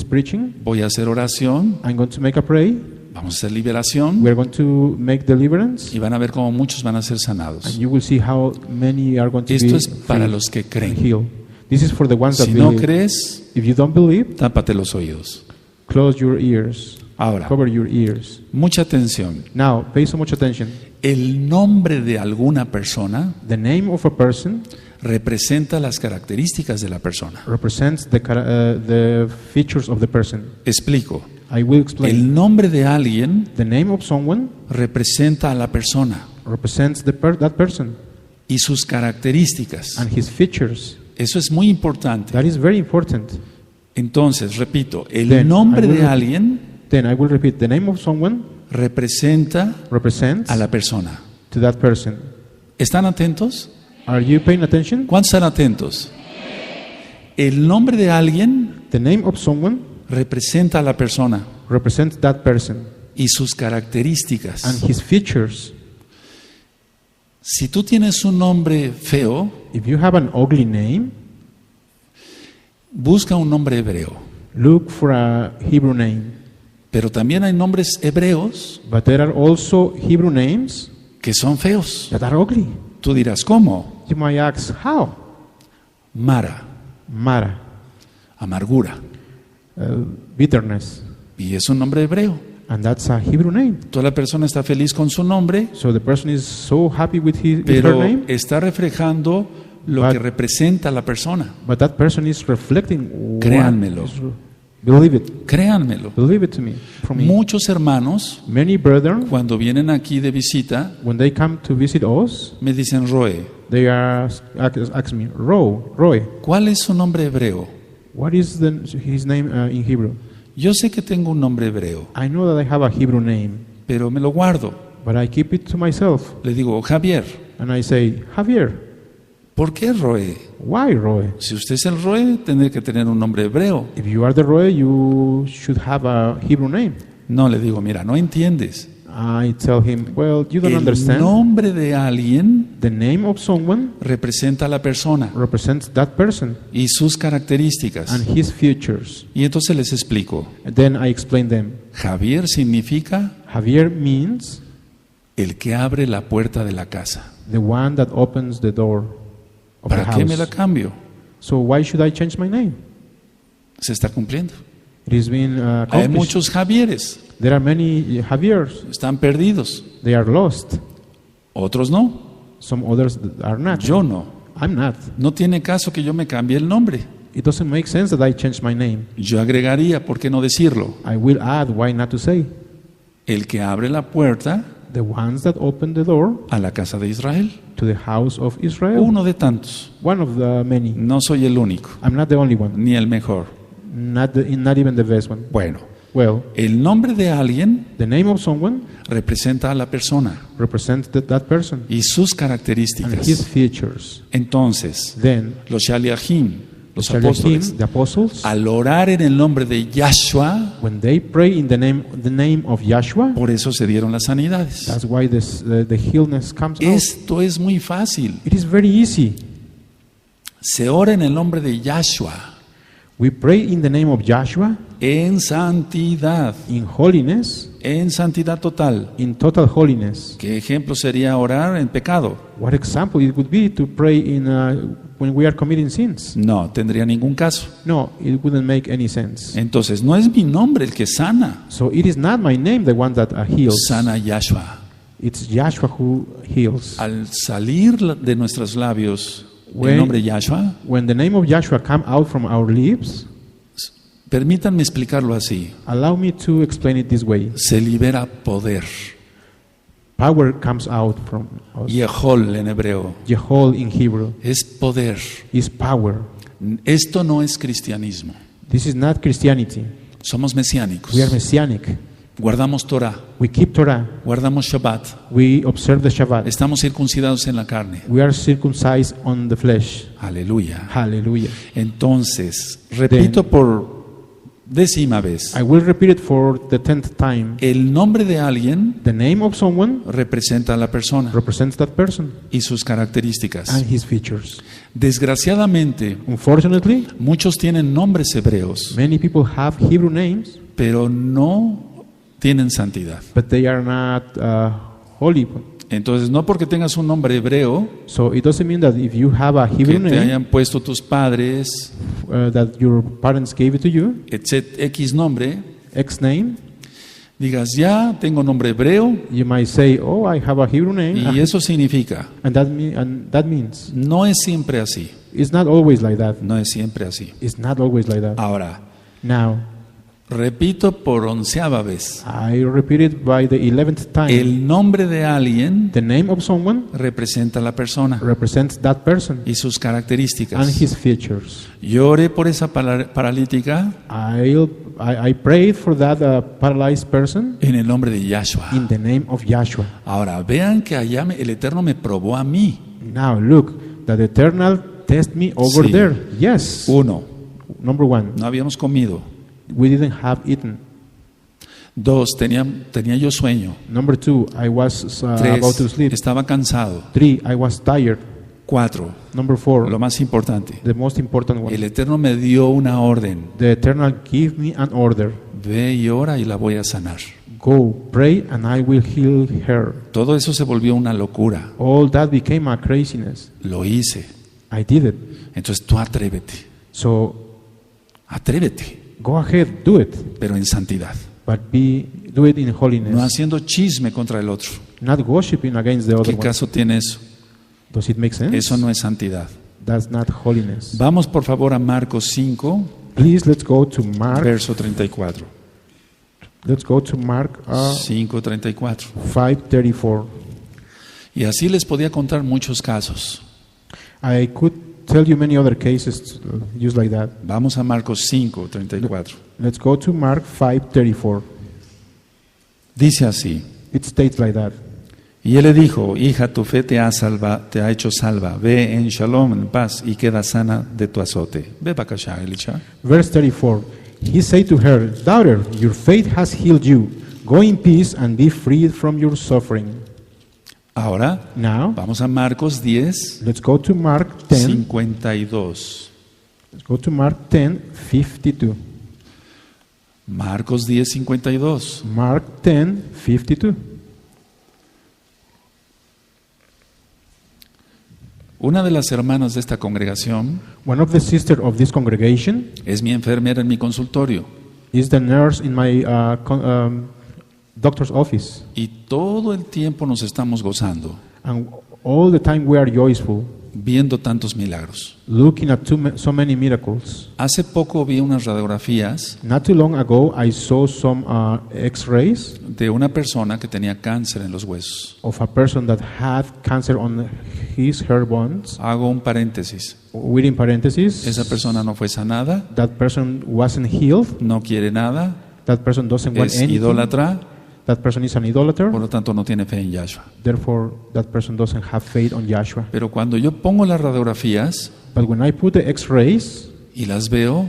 preaching, voy a hacer oración, I'm going to make a pray. vamos a hacer liberación, We're going to make deliverance. y van a ver cómo muchos van a ser And sanados. you will see how many are going to Esto be es para free los que and creen. healed. This is for the ones that Si no believe. crees, If you don't believe, tápate los oídos. close your ears. Ahora, Cover your ears. mucha atención. Now, pay so much attention. El nombre de alguna persona The name of a person representa las características de la persona. represents the features of the person. Explico. I will explain. El nombre de alguien The name of someone representa a la persona represents that person y sus características. and his features. Eso es muy importante. That is very important. Entonces, repito, el Then, nombre I will de alguien Then I will repeat. The name of someone representa represents a la persona. to that person. ¿Están atentos? Are you paying attention? ¿Cuántos están atentos? El nombre de alguien The name of someone representa a la persona represents that person y sus and características. his features. Si tú tienes un nombre feo, If you have an ugly name, busca un nombre hebreo. look for a Hebrew name. Pero también hay nombres hebreos But there are also Hebrew names que son feos. that are ugly. Tú dirás, ¿cómo? You might ask, how? Mara, Mara, amargura. bitterness. Y es un nombre hebreo. And that's a Hebrew name. Toda la persona está feliz con su nombre, So the person is so happy with her pero name, está reflejando lo But- que representa a la persona. but that person is reflecting what Créanmelo. is- Believe it. Créanmelo. Believe it to me. From me. Muchos hermanos, Many brethren, cuando vienen aquí de visita, when they come to visit us, me dicen, Roe, they are ask me, Roy, ¿cuál es su nombre hebreo? what is his name in Hebrew? Yo sé que tengo un nombre hebreo, I know that I have a Hebrew name, pero me lo guardo. but I keep it to myself. Le digo, Javier, And I say, Javier, ¿por qué Roe? why Roy? Si usted es el Roe, tendrá que tener un nombre hebreo. If you are the Roy, you should have a Hebrew name. No, le digo, mira, no entiendes. I tell him, well, you don't El understand. nombre de alguien The name of someone representa a la persona represents that person y sus características. and his features. Y entonces les explico. And then I explain them. Javier significa Javier means el que abre la puerta de la casa. the one that opens the door of the ¿Para qué me la house. cambio? So why should I change my name? Se está cumpliendo. It has been Hay accomplished. muchos Javieres, There are many Javiers. están perdidos. They are lost. Otros no. Some others are not. Yo no. I'm not. No tiene caso que yo me cambie el nombre. It doesn't make sense that I change my name. Yo agregaría, ¿por qué no decirlo? I will add, why not to say? El que abre la puerta The ones that opened the door a la casa de Israel. to the house of Israel. Uno de tantos. One of the many. No soy el único, I'm not the only one. ni el mejor. Not even the best one. Bueno, Well, el nombre de alguien the name of someone representa a la persona represents that person y sus and his características. features. Entonces, Then, los Shaliachim, los Shaliachim, apóstoles, the apostles, al orar en el nombre de Yahshua, when they pray in the name of Yahshua, por eso se dieron las sanidades. that's why the healness comes out. Esto es muy fácil. It is very easy. Se ora en el nombre de Yahshua We pray in the name of Yahshua en santidad, in holiness, en santidad total. in total holiness. ¿Qué ejemplo sería orar en pecado? What example it would be to pray when we are committing sins? No tendría ningún caso. No, it wouldn't make any sense. Entonces, no es mi nombre el que sana, So it is not my name the one that heals. sana Yahshua. It's Yahshua who heals. Al salir de nuestros labios el When- nombre Yahshua, When the name of Yahshua come out from our lips, permítanme explicarlo así, allow me to explain it this way. se libera poder. Power comes out from us. Yehol en hebreo Yehol in Hebrew es poder. is power. Esto no es cristianismo. This is not Christianity. Somos mesiánicos. We are messianic. Guardamos Torah, We keep Torah. guardamos Shabbat, We observe the Shabbat. estamos circuncidados en la carne. We are circumcised on the flesh. Aleluya. Hallelujah. Entonces, repito por 10ª vez, I will repeat it for the 10th time. el nombre de alguien The name of someone representa a la persona represents that person y sus características. and his features. Desgraciadamente, Unfortunately, muchos tienen nombres hebreos, many people have Hebrew names, pero no tienen santidad. but they are not holy. Entonces, no porque tengas un nombre hebreo, So it doesn't mean that if you have a que Hebrew te name hayan puesto tus padres, that your parents gave it to you, X nombre, X name, digas, ya tengo nombre hebreo, you might say, "Oh, I have a Hebrew name," y eso significa, and that means no es siempre así, it's not always like that. no es siempre así. It's not always like that. Ahora, Now, repito por 11ª vez, I repeat it by the 11th time. el nombre de alguien The name of someone representa a la persona represents that person y sus and características. his features. Yo oré por esa paralítica I prayed for that paralyzed person en el nombre de Yahshua. in the name of Yahshua. Ahora, vean que allá el Eterno me probó a mí. Now look, that eternal test me over Sí. there. Yes. 1, Number one, no habíamos comido. we didn't have eaten. 2, tenía yo sueño. Number two, I was about to 3, sleep. estaba cansado. 3, I was tired. 4, Number four, lo más importante, the most important one. el Eterno me dio una orden. The eternal give me an order. Ve y ora y la voy a sanar. Go, pray, and I will heal her. Todo eso se volvió una locura. All that became a craziness. Lo hice. I did it. Entonces tú atrévete. So Atrévete, go ahead, do it, pero en santidad. but do it in holiness, No haciendo chisme contra el otro. not worshiping against the other ¿Qué one. caso tiene eso? Does it make sense? Eso no es santidad. That's not holiness. Vamos por favor a Marcos 5, Please, let's go to Mark. verso 34. Let's go to Mark 5:34. 5:34. Y así les podía contar muchos casos. I could tell you many other cases used like that. Vamos a Marcos 5:34. Let's go to Mark 5:34. Dice así. It states like that. Y él le dijo, hija, tu fe te ha hecho salva. Ve en shalom, en paz, y queda sana de tu azote. Ve para acá, Elisha. Verse 34. He said to her, "Daughter, your faith has healed you. Go in peace and be freed from your suffering." Ahora, Now, vamos a Marcos 10, let's go to Mark 10. 52. Let's go to Mark 10:52. Marcos 10, 52. Mark 10:52. Una de las hermanas de esta congregación One of the sisters of this congregation es mi enfermera en mi consultorio. is the nurse in my doctor's office, Y todo el tiempo nos estamos gozando, and all the time we are joyful, viendo tantos milagros. looking at so many miracles. Hace poco vi unas radiografías Not too long ago, I saw some X-rays de una persona que tenía cáncer en los huesos. of a person that had cancer on her bones. Hago un paréntesis. Within parentheses, Esa persona no fue sanada, that person wasn't healed. no quiere nada, That person doesn't want es anything. idólatra, That person is an idolater. por lo tanto no tiene fe en Yahshua. Therefore, that person doesn't have faith on Yahshua. Pero cuando yo pongo las radiografías But when I put the X-rays y las veo,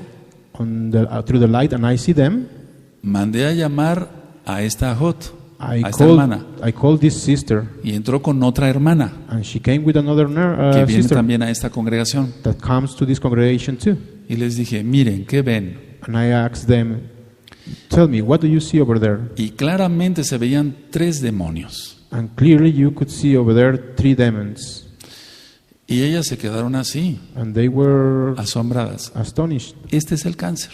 on through the light and I see them, mandé a llamar a esta ajot, I a esta hermana, called this sister, y entró con otra hermana and she came with another que viene sister también a esta congregación. that comes to this congregation too. Y les dije, miren, ¿qué ven? And I asked them, tell me, what do you see over there? Y claramente se veían 3 demonios. And clearly you could see over there 3 demons. Y ellas se quedaron así, And they were asombradas. astonished. Este es el cáncer.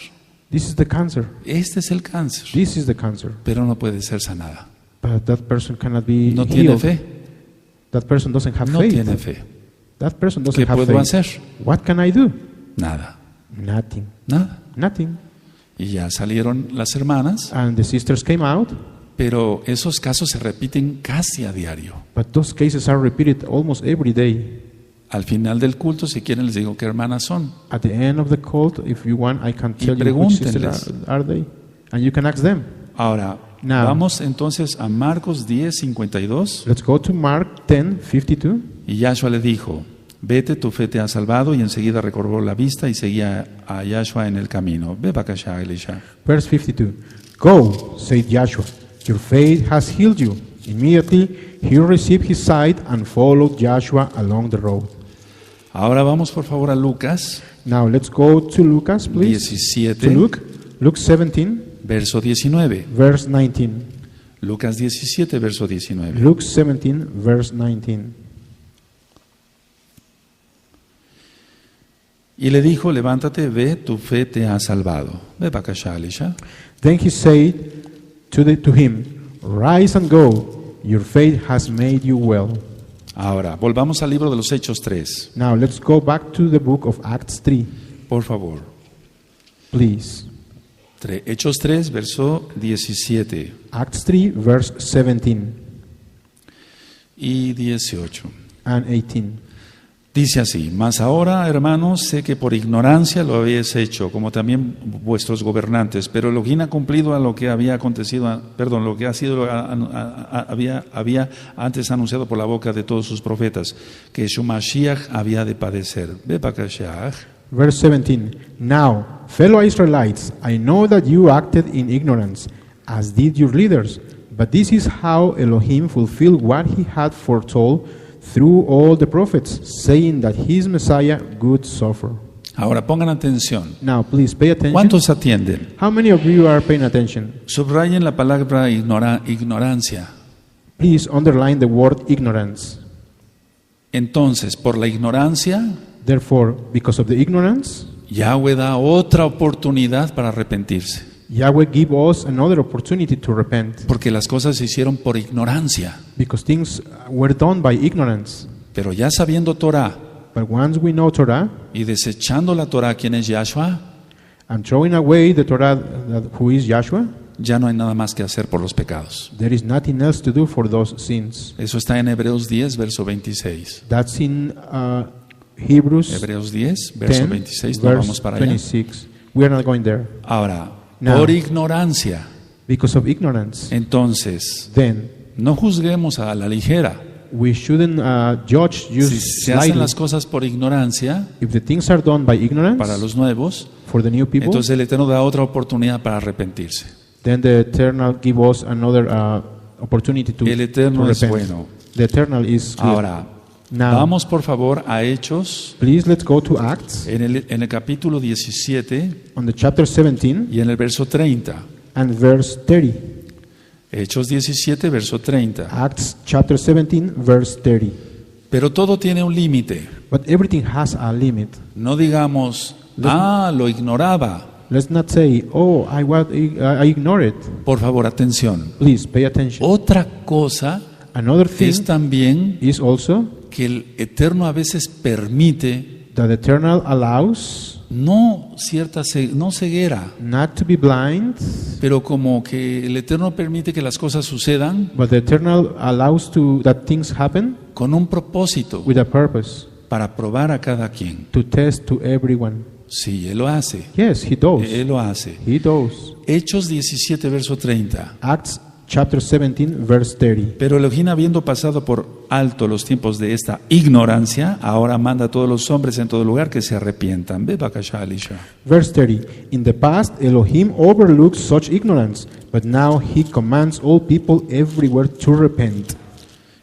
This is the cancer. Este es el cáncer. This is the cancer. Pero no puede ser sanada. But that person cannot be No tiene healed. fe. That person doesn't have No faith. tiene fe. That person doesn't ¿Qué have puedo faith. hacer? What can I do? Nada. Nothing. Nada. Nothing. Y ya salieron las hermanas, And the sisters came out, pero esos casos se repiten casi a diario. but those cases are repeated almost every day. Al final del culto, si quieren, les digo qué hermanas son. At the end of the cult, if you want, I can tell you which sisters pregúntenles. are they. And you can ask them. Ahora, Now. vamos entonces a Marcos 10:52. Let's go to Mark 10:52. Y Yahshua le dijo, vete, tu fe te ha salvado, y enseguida recobró la vista y seguía a Yahshua en el camino. Ve bakasha, Elisha. Verse 52. Go, said Joshua. Your faith has healed you. Immediately he received his sight and followed Joshua along the road. Ahora vamos por favor a Lucas Now let's go to Lucas, please. 17, To Luke 17, verso 19. verse 19. Lucas 17, verso 19. Luke 17, verse 19. Y le dijo, levántate, ve, tu fe te ha salvado. Ve bakasha, Elisha. Then he said to him, Rise and go, your faith has made you well. Ahora, volvamos al libro de los Hechos 3, Now let's go back to the book of Acts 3, por favor. please. Hechos 3, verso 17 Acts 3, verse 17 y 18. and 18. Dice así, mas ahora, hermanos, sé que por ignorancia lo habéis hecho, como también vuestros gobernantes, pero Elohim ha cumplido a lo que había acontecido, lo que ha sido, había antes anunciado por la boca de todos sus profetas, que su Mashiach había de padecer. Ve bakasha. Verse 17. Now, fellow Israelites, I know that you acted in ignorance, as did your leaders, but this is how Elohim fulfilled what he had foretold through all the prophets, saying that his Messiah would suffer. Ahora pongan atención. Now, please pay attention. ¿Cuántos atienden? How many of you are paying attention? Subrayen la palabra ignorancia. Please underline the word ignorance. Entonces, por la ignorancia, Therefore, because of the ignorance, Yahweh da otra oportunidad para arrepentirse. Yahweh give us another opportunity to repent, Porque las cosas se hicieron por ignorancia. because things were done by ignorance. Pero ya sabiendo Torah But once we know Torah y desechando la Torah, ¿quién es Yahshua? and throwing away the Torah, who is Joshua, Ya no hay nada más que hacer por los pecados. there is nothing else to do for those sins. Eso está en Hebreos 10, verso 26. That's in Hebrews Hebreos 10, verso 10, 26. No verse vamos para allá. 26. We are not going there. Ahora, No. por ignorancia. Because of ignorance, Entonces, then no juzguemos a la ligera. we shouldn't judge you Si se hacen slightly. las cosas por ignorancia, If the things are done by ignorance para los nuevos, for the new people, entonces el Eterno da otra oportunidad para arrepentirse. then the Eternal give us another opportunity to, El Eterno to es repent. bueno. The Eternal is good. Ahora, Now, vamos por favor a Hechos, please let's go to Acts en el capítulo 17 on the chapter 17 y en el verso 30. and verse 30. Hechos 17, verso 30. Acts chapter 17, verse 30. Pero todo tiene un límite. But everything has a limit. No digamos, lo ignoraba. Let's not say, oh, I ignore it. Por favor, atención. Please pay attention. Otra cosa Another thing es también is also que el Eterno a veces permite that the Eternal allows no no ceguera, not to be blind, pero como que el Eterno permite que las cosas sucedan but the Eternal allows that things happen con un propósito with a purpose, para probar a cada quien. to test to everyone. Sí, Él lo hace. Yes, He does. Él lo hace. He does. Hechos 17, verso 30. Acts chapter 17, verse 30. Pero Elohim, habiendo pasado por alto los tiempos de esta ignorancia, ahora manda a todos los hombres en todo lugar que se arrepientan. Ve bakasha Elisha. Verse 30. In the past, Elohim overlooked such ignorance, but now He commands all people everywhere to repent.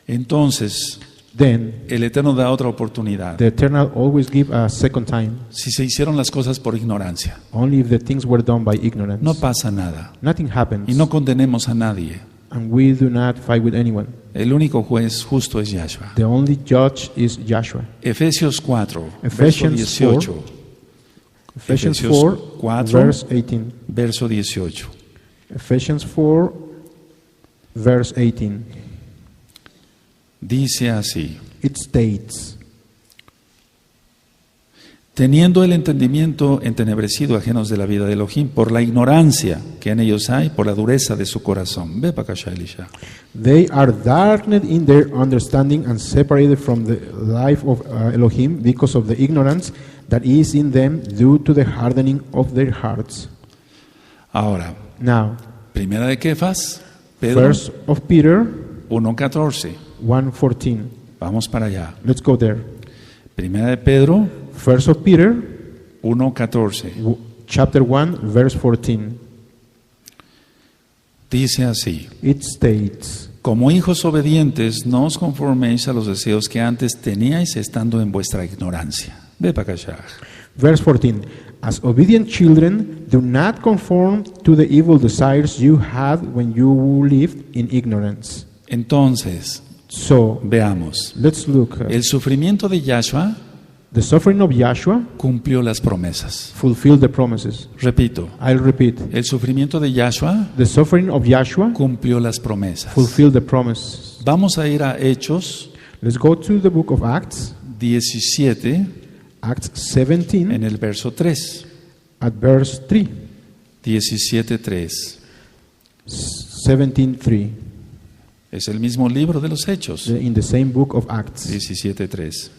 Entonces, Then, el Eterno da otra oportunidad. the Eternal always give a second time, Si se hicieron las cosas por ignorancia, only if the things were done by ignorance. no pasa nada. Nothing happens, Y no condenemos a nadie. and we do not fight with anyone. El único juez justo es Yahshua. The only judge is Joshua. Efesios 4, verso Ephesians 18. Ephesians Efesios 4, 4, verse 18. verso 18. Ephesians 4, verse 18. Dice así: It states, teniendo el entendimiento entenebrecido, ajenos de la vida de Elohim, por la ignorancia que en ellos hay, por la dureza de su corazón. Ve bakasha Elisha. they are darkened in their understanding and separated from the life of Elohim because of the ignorance that is in them due to the hardening of their hearts. Ahora, Now, primera de Kefas, Pedro First of Peter 1:14. 1:14. Vamos para allá. Let's go there. Primera de Pedro First of Peter 1:14. chapter 1, verse 14. Dice así: It states, como hijos obedientes, no os conforméis a los deseos que antes teníais estando en vuestra ignorancia. Ve bakasha. verse 14. As obedient children, do not conform to the evil desires you had when you lived in ignorance. Entonces, So, veamos. let's look. El sufrimiento de Yahshua The suffering of Joshua cumplió las promesas. fulfilled the promises. Repito, I'll repeat. el sufrimiento de Yahshua The suffering of Joshua cumplió las promesas. fulfilled the promises. Vamos a ir a Hechos Let's go to the book of Acts, 17 Acts 17, en el verso 3. at verse 3. 17:3. 17:3. Es el mismo libro de los Hechos. In the same book of Acts, 17:3.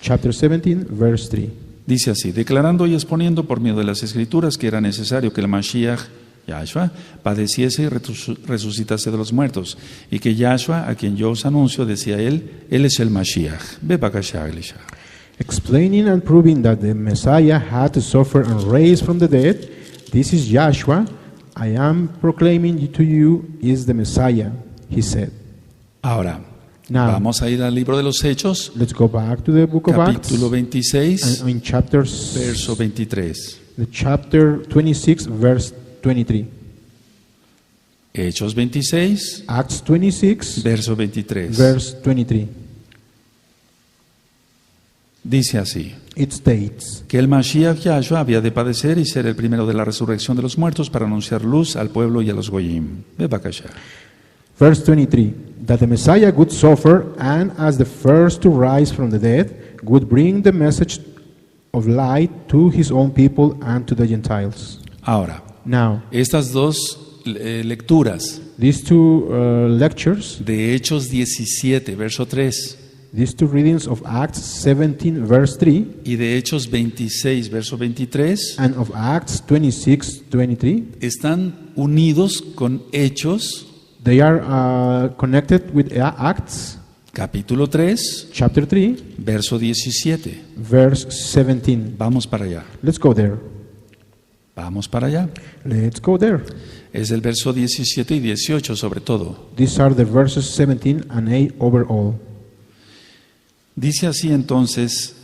chapter 17, verse 3. Dice así: declarando y exponiendo por medio de las Escrituras que era necesario que el Mashiach, Yahshua, padeciese y resucitase de los muertos, y que Yahshua, a quien yo os anuncio, decía él es el Mashiach. Ve bakasha Elisha. Explaining and proving that the Messiah had to suffer and raise from the dead, this is Joshua. I am proclaiming to you is the Messiah, he said. Ahora, Now, vamos a ir al libro de los Hechos, let's go back to the book of Acts, capítulo 26, and in chapter, verso 23. the chapter 26, verse 23. Hechos 26, Acts 26, verso 23. verse 23. Dice así: It states, que el Mashiach Yahshua había de padecer y ser el primero de la resurrección de los muertos para anunciar luz al pueblo y a los goyim. Ve bakasha. verse 23, that the Messiah would suffer and as the first to rise from the dead would bring the message of light to his own people and to the Gentiles. Ahora, Now, estas dos lecturas these two lectures, de Hechos 17, verso 3, these two readings of Acts 17, verse 3, y de Hechos 26, verso 23, and of Acts 26, 23, están unidos con Hechos, they are connected with Acts capítulo 3, chapter 3, verso 17. verse 17. Vamos para allá. Let's go there. Vamos para allá. Let's go there. Es el verso 17 y 18 sobre todo. These are the verses 17 and 8 overall. Dice así entonces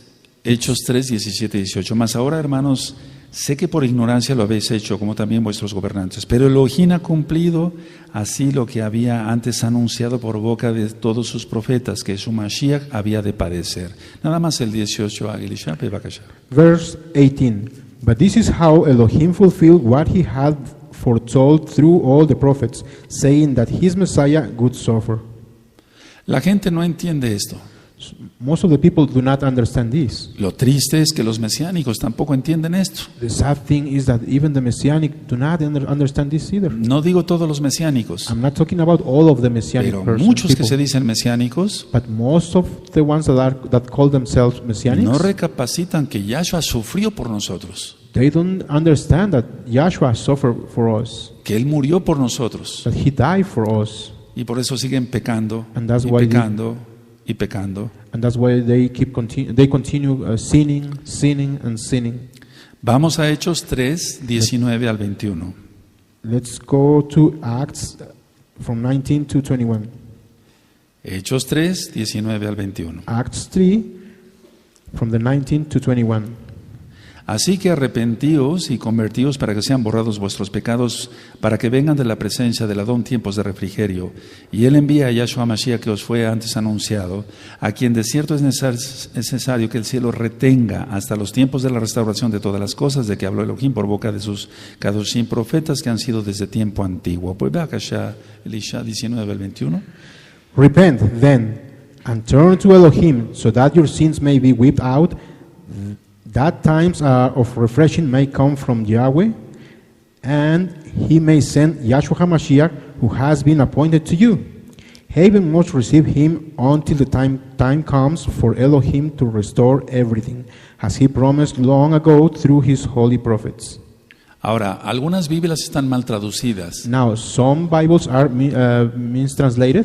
Hechos 3, 17 y 18. Mas ahora, hermanos, sé que por ignorancia lo habéis hecho, como también vuestros gobernantes. Pero Elohim ha cumplido así lo que había antes anunciado por boca de todos sus profetas, que su Mashiach había de padecer. Nada más el 18, Elisha, Bebakasha. Verse 18. But this is how Elohim fulfilled what he had foretold through all the prophets, saying that his Messiah would suffer. La gente no entiende esto. Most of the people do not understand this. Lo triste es que los mesiánicos tampoco entienden esto. The sad thing is that even the Messianic do not understand this either. No digo todos los mesiánicos, I'm not talking about all of the Messianic pero muchos que people, se dicen mesiánicos but most of the ones that call themselves Messianics, no recapacitan que Yahshua sufrió por nosotros, they don't understand that Yahshua suffered for us, que Él murió por nosotros, that He died for us, y por eso siguen pecando And that's y why pecando y pecando. and that's why they continue sinning and sinning. Vamos a Hechos 3, 19 al 21. Let's go to Acts from 19 to 21. Hechos 3, 19 al 21. Acts 3 from the 19 to 21. Así que arrepentíos y convertíos para que sean borrados vuestros pecados, para que vengan de la presencia del Adón tiempos de refrigerio. Y Él envía a Yahshua Mashiach, que os fue antes anunciado, a quien de cierto es necesario que el cielo retenga hasta los tiempos de la restauración de todas las cosas, de que habló Elohim por boca de sus kadoshim profetas que han sido desde tiempo antiguo. Pues ve acá ya Elisha 19 al 21. Repent then and turn to Elohim, so that your sins may be wiped out, that times of refreshing may come from Yahweh, and He may send Yahshua HaMashiach, who has been appointed to you. Heaven must receive Him until the time comes for Elohim to restore everything, as He promised long ago through His holy prophets. Ahora, algunas Biblias están mal traducidas. Now, some Bibles are mistranslated.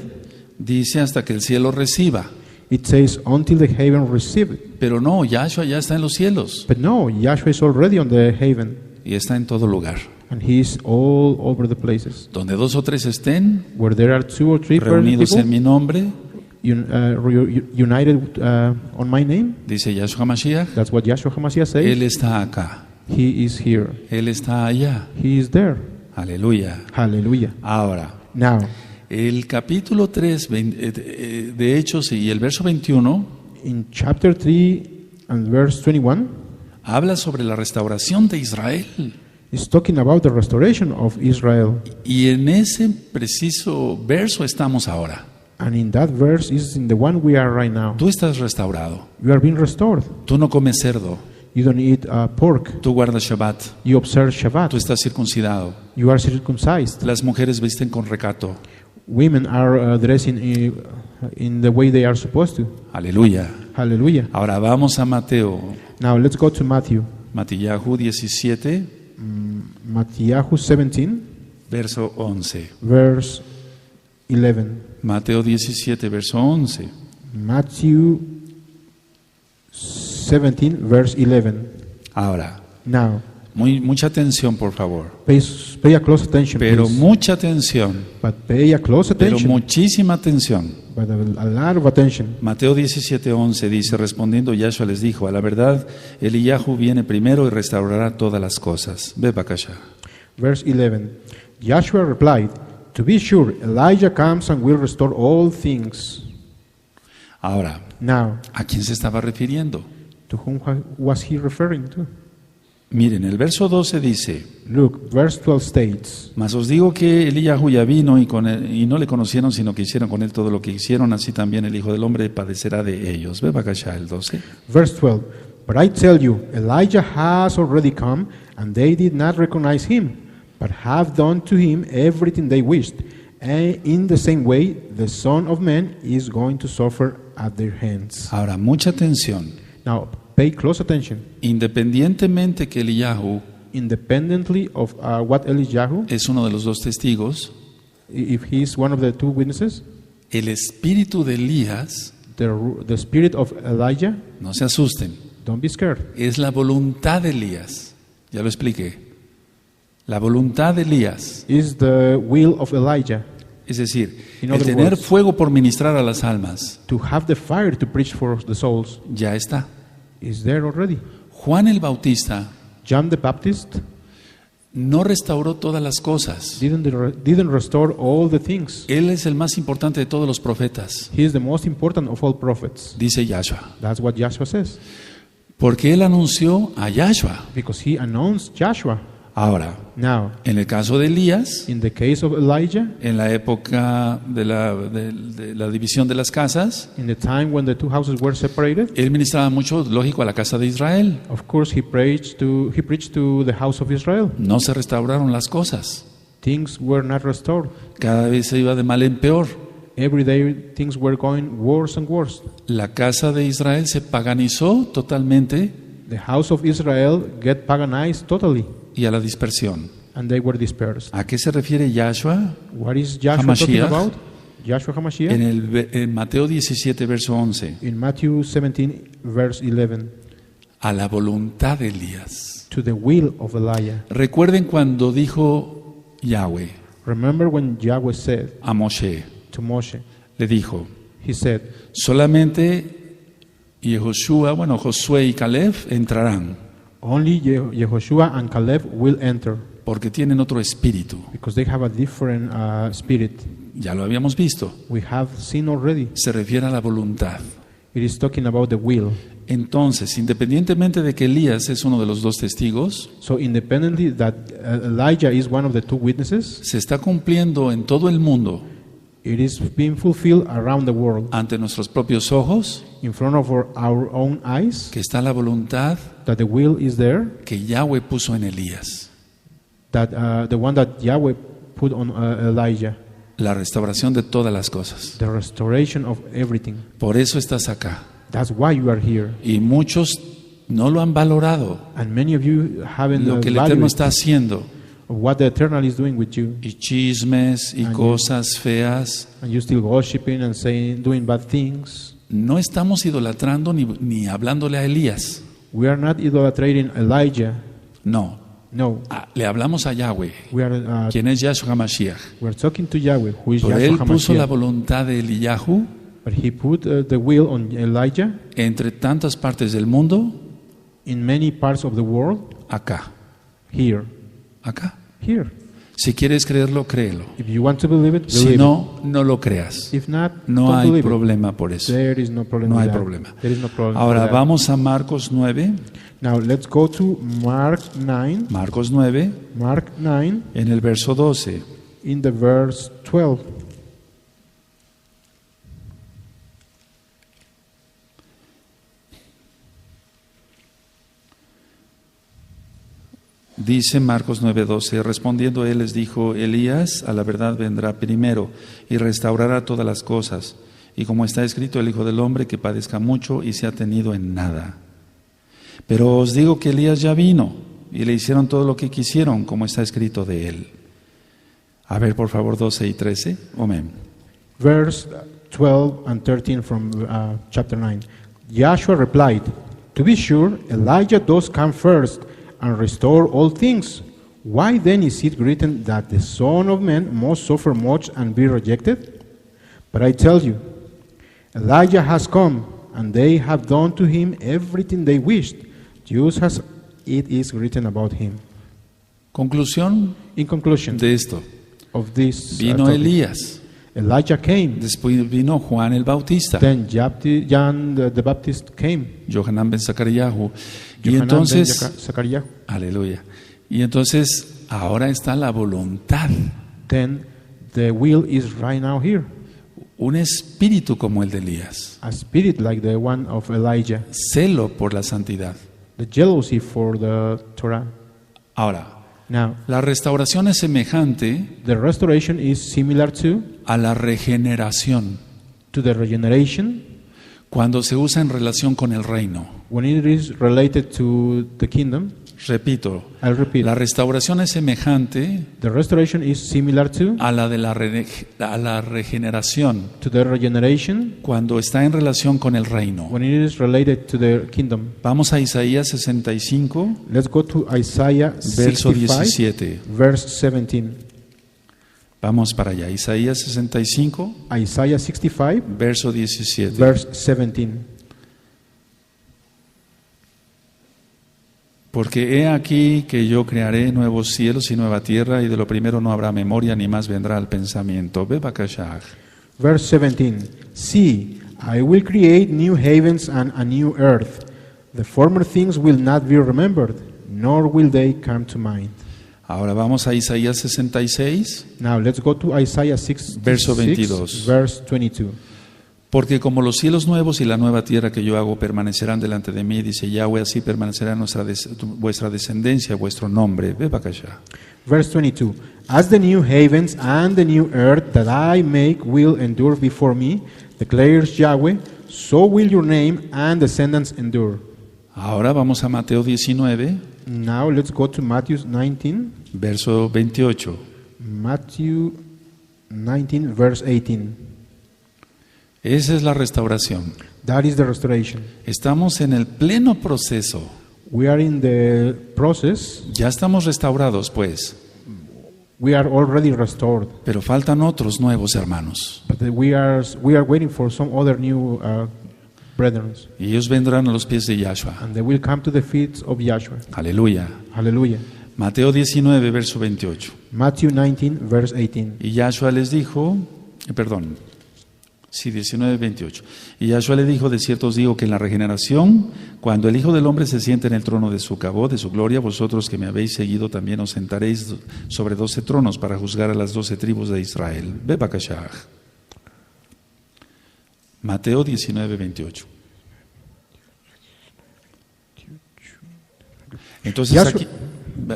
Dice hasta que el cielo reciba. It says until the heaven receive it. Pero no, Yahshua ya está en los cielos But no, Yahshua is already on the heaven, y está en todo lugar. and He is all over the places. Donde dos o tres estén Where there are 2 or 3 reunidos people en mi nombre, united on my name, dice Yahshua Mashiach, that's what Yahshua HaMashiach says. Él está acá, He is here. Él está allá. He is there. Aleluya. Hallelujah. Ahora, Now, el capítulo 3 de Hechos y el verso 21 in chapter 3 and verse 21, habla sobre la restauración de Israel. it's talking about the restoration of Israel. Y en ese preciso verso estamos ahora. And in that verse is in the one we are right now. Tú estás restaurado. You are being restored. Tú no comes cerdo. You don't eat pork. Tú guardas Shabbat. You observe Shabbat. Tú estás circuncidado. You are circumcised. Las mujeres visten con recato. Women are dressing in the way they are supposed to. Aleluya. Hallelujah. Ahora vamos a Mateo. Now let's go to Matthew. Matillahu 17, Matthew 17, verso 11. verse 11. Mateo 17, verso 11. Matthew 17, verse 11. Ahora, Now, mucha atención, por favor. pay a close attention, Pero please. mucha atención. But pay a close Pero attention. muchísima atención. But a lot of attention. Mateo 17:11 dice, respondiendo Yahshua les dijo, a la verdad, Eliyahu viene primero y restaurará todas las cosas. Ve para acá. Verse 11. Joshua replied, to be sure, Elijah comes and will restore all things. Ahora, Now, ¿a quién se estaba refiriendo? to whom was he referring to? Miren, el verso 12 dice, Look, verse 12 states, mas os digo que Eliyahu ya vino y no le conocieron, sino que hicieron con él todo lo que hicieron, así también el Hijo del Hombre padecerá de ellos. Ve para acá el 12. verse 12, but I tell you, Elijah has already come, and they did not recognize him, but have done to him everything they wished. And in the same way, the Son of Man is going to suffer at their hands. Ahora, mucha atención. Now, pay close attention. Independientemente que Eliyahu Independently of what Eliyahu, es uno de los dos testigos, if he is one of the 2 witnesses, el espíritu de Elías, the spirit of Elijah, no se asusten, don't be scared. es la voluntad de Elías. Ya lo expliqué. La voluntad de Elías, Is the will of Elijah es decir, In el other tener words, fuego por ministrar a las almas, to have the fire to preach for the souls ya está. is there already. Juan el Bautista John the Baptist no restauró todas las cosas. didn't restore all the things. Él es el más importante de todos los profetas, He is the most important of all prophets. dice Yahshua. That's what Joshua says. Porque él anunció a Yahshua. Because he announced Joshua. Ahora, Now, en el caso de Elías, in the case of Elijah, en la época de la división de las casas, in the time when the two houses were separated, él ministraba mucho, lógico, a la casa de Israel. of course he preached to the house of Israel. No se restauraron las cosas. Things were not restored. Cada vez se iba de mal en peor. Every day things were going worse and worse. La casa de Israel se paganizó totalmente The house of Israel get paganized totally, y a la dispersión. and they were dispersed. ¿A qué se refiere Yahshua? What is Joshua talking Hamashiach. about? Joshua Hamashiach? En Mateo 17, verso 11. In Matthew 17, verse 11, A la voluntad de Elías. to the will of Elijah. Recuerden cuando dijo Yahweh Remember when Yahweh said a Moshe, to Moshe, le dijo, he said, solamente Josué y Caleb entrarán, only Yehoshua and Caleb will enter, porque tienen otro espíritu. because they have a different spirit. Ya lo habíamos visto. We have seen already. Se refiere a la voluntad. It is talking about the will. Entonces, independientemente de que Elías es uno de los dos testigos, So independently that Elijah is one of the two witnesses, se está cumpliendo en todo el mundo, it is being fulfilled around the world ante nuestros propios ojos, in front of our own eyes, que está la voluntad that the will is there, que Yahweh puso en Elías. that the one that Yahweh put on Elijah, La restauración de todas las cosas. the restoration of everything. Por eso estás acá. That's why you are here. Y muchos no lo han valorado, And many of you haven't lo que el valued Eterno está haciendo. what the Eternal is doing with you. Y chismes y And cosas feas. And you still gossiping and saying, doing bad things. No estamos idolatrando ni hablándole a Elías. We are not idolatrating Elijah. No. No. Le hablamos a Yahweh, We are quien es Yahshua Hamashiach. we are talking to Yahweh, who is Pero Yahshua él puso la HaMashiach. voluntad de Eliyahu But he put the will on Elijah entre tantas partes del mundo, in many parts of the world, acá. here. Here. Si quieres creerlo, créelo. If you want to believe it, Si believe no, no lo creas. it. If not, No don't hay believe problema por it. eso. There is no problem No with hay that. problema. There is no problem Ahora with that. vamos a Marcos 9. Now let's go to Mark 9. Marcos 9, Mark 9 en el verso 12. in the verse 12. Dice Marcos 9:12, respondiendo él les dijo, Elías a la verdad vendrá primero y restaurará todas las cosas. Y como está escrito, el Hijo del Hombre que padezca mucho y sea tenido en nada. Pero os digo que Elías ya vino y le hicieron todo lo que quisieron, como está escrito de él. A ver, por favor, 12 y 13. Amén. Verse 12 and 13 from chapter 9. Joshua replied, to be sure, Elijah does come first and restore all things. Why then is it written that the Son of Man must suffer much and be rejected? But I tell you, Elijah has come, and they have done to him everything they wished, just as it is written about him. Conclusión In conclusion de esto. of this Vino topic, Elías, Elijah came. después vino Juan el Bautista, Then John the Baptist came. Johanan ben Zacariahu. Y Yohanan ben entonces, Zachariah. aleluya. Y entonces ahora está la voluntad, Then the will is right now here. un espíritu como el de Elías, A spirit like the one of Elijah. celo por la santidad. The jealousy for the Torah. Ahora, Now, la restauración es semejante the restoration is similar a la regeneración to the regeneration cuando se usa en relación con el reino. when it is related to the kingdom. Repito, I'll repeat. la restauración es semejante The restoration is similar a la de la regeneración to the regeneration cuando está en relación con el reino. when it is related to the kingdom. Vamos a Isaías 65, Let's go to Isaiah verso 65, 17. verse 17. Vamos para allá. Isaías 65, Isaiah 65, verso 17. verse 17. Porque he aquí que yo crearé nuevos cielos y nueva tierra, y de lo primero no habrá memoria, ni más vendrá al pensamiento. Bebakashach. Verse 17. See, I will create new heavens and a new earth. The former things will not be remembered, nor will they come to mind. Ahora vamos a Isaías 66, Now let's go to Isaiah 66, Verso 22. verse 22. porque como los cielos nuevos y la nueva tierra que yo hago permanecerán delante de mí, dice Yahweh, así permanecerá vuestra descendencia, vuestro nombre. Ve para allá. Verse 22. As the new heavens and the new earth that I make will endure before me, declares Yahweh, so will your name and descendants endure. Ahora vamos a Mateo 19, Now let's go to Matthew 19. verso 28. Matthew 19, verse 18. Esa es la restauración. That is the restoration. Estamos en el pleno proceso. We are in the process. Ya estamos restaurados, pues, We are already restored. pero faltan otros nuevos hermanos. But we are waiting for some other new brethren. Y ellos vendrán a los pies de Yahshua. And they will come to the feet of Yahshua. Aleluya. Hallelujah. Mateo 19, verso 28. Matthew 19, verse 18. Y Yahshua les dijo, sí, 19, 28. Y Yahshua le dijo, de cierto os digo que en la regeneración, cuando el Hijo del Hombre se siente en el trono de su cabot, de su gloria, vosotros que me habéis seguido también os sentaréis sobre 12 tronos para juzgar a las 12 tribus de Israel. Ve bakashah. Mateo 19, 28. Entonces Yahshua- aquí,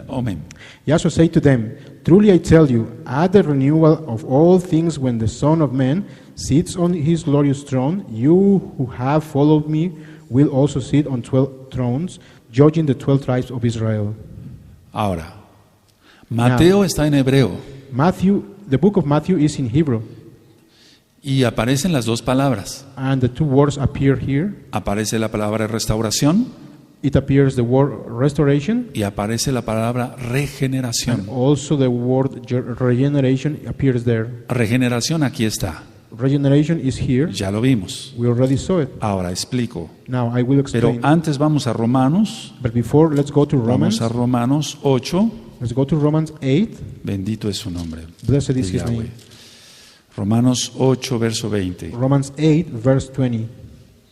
amén. Yahshua said to them, Truly I tell you, at the renewal of all things, when the Son of Man sits on his glorious throne, you who have followed me will also sit on 12 thrones, judging the 12 tribes of Israel. Ahora, Mateo está en hebreo Matthew, the book of Matthew is in Hebrew, y aparecen las dos palabras. and the two words appear here. Aparece la palabra restauración It appears the word restoration, y aparece la palabra and regeneración. also the word regeneration appears there. Regeneración aquí está, Regeneration is here. ya lo vimos. We already saw it. Ahora explico. Now I will Pero explain. antes vamos a Romanos, But before, let's go to Romans. vamos a Romanos 8, Let's go to Romans 8. bendito es su nombre. Blessed de is his Yahweh. name. Romanos 8, verso 20. Romans 8, verse 20.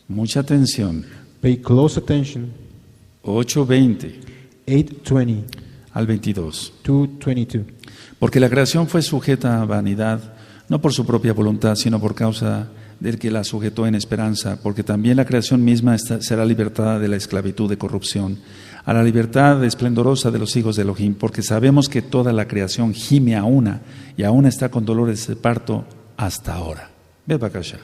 Mucha atención. Pay close attention. 8, 20 8:20 al 22. to 22. Porque la creación fue sujeta a vanidad, no por su propia voluntad, sino por causa del que la sujetó en esperanza, porque también la creación misma será libertada de la esclavitud de corrupción, a la libertad esplendorosa de los hijos de Elohim, porque sabemos que toda la creación gime a una, y aún está con dolores de parto hasta ahora. Ve para acá.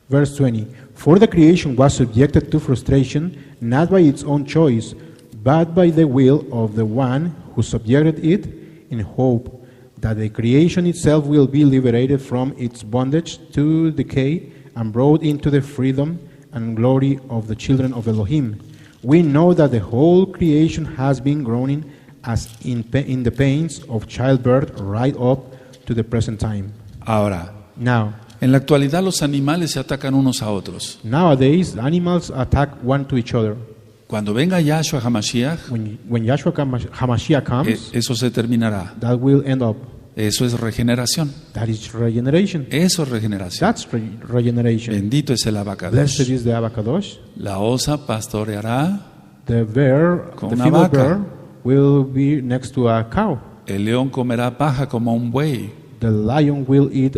Verse 20. For the creation was subjected to frustration, not by its own choice, but by the will of the one who subjected it, in hope that the creation itself will be liberated from its bondage to decay and brought into the freedom and glory of the children of Elohim. We know that the whole creation has been groaning as in the pains of childbirth right up to the present time. Ahora, Now, en la actualidad los animales se atacan unos a otros. nowadays, animals attack one to each other. Cuando venga Yahshua HaMashiach, When Yahshua HaMashiach comes, eso se terminará. that will end up. Eso es regeneración. That is regeneration. Eso es regeneración. That's regeneration. Bendito es el Blessed abacados. is the Abacadosh. La osa pastoreará, The bear, Con the una female vaca. bear, will be next to a cow. el león comerá paja como un buey The lion will eat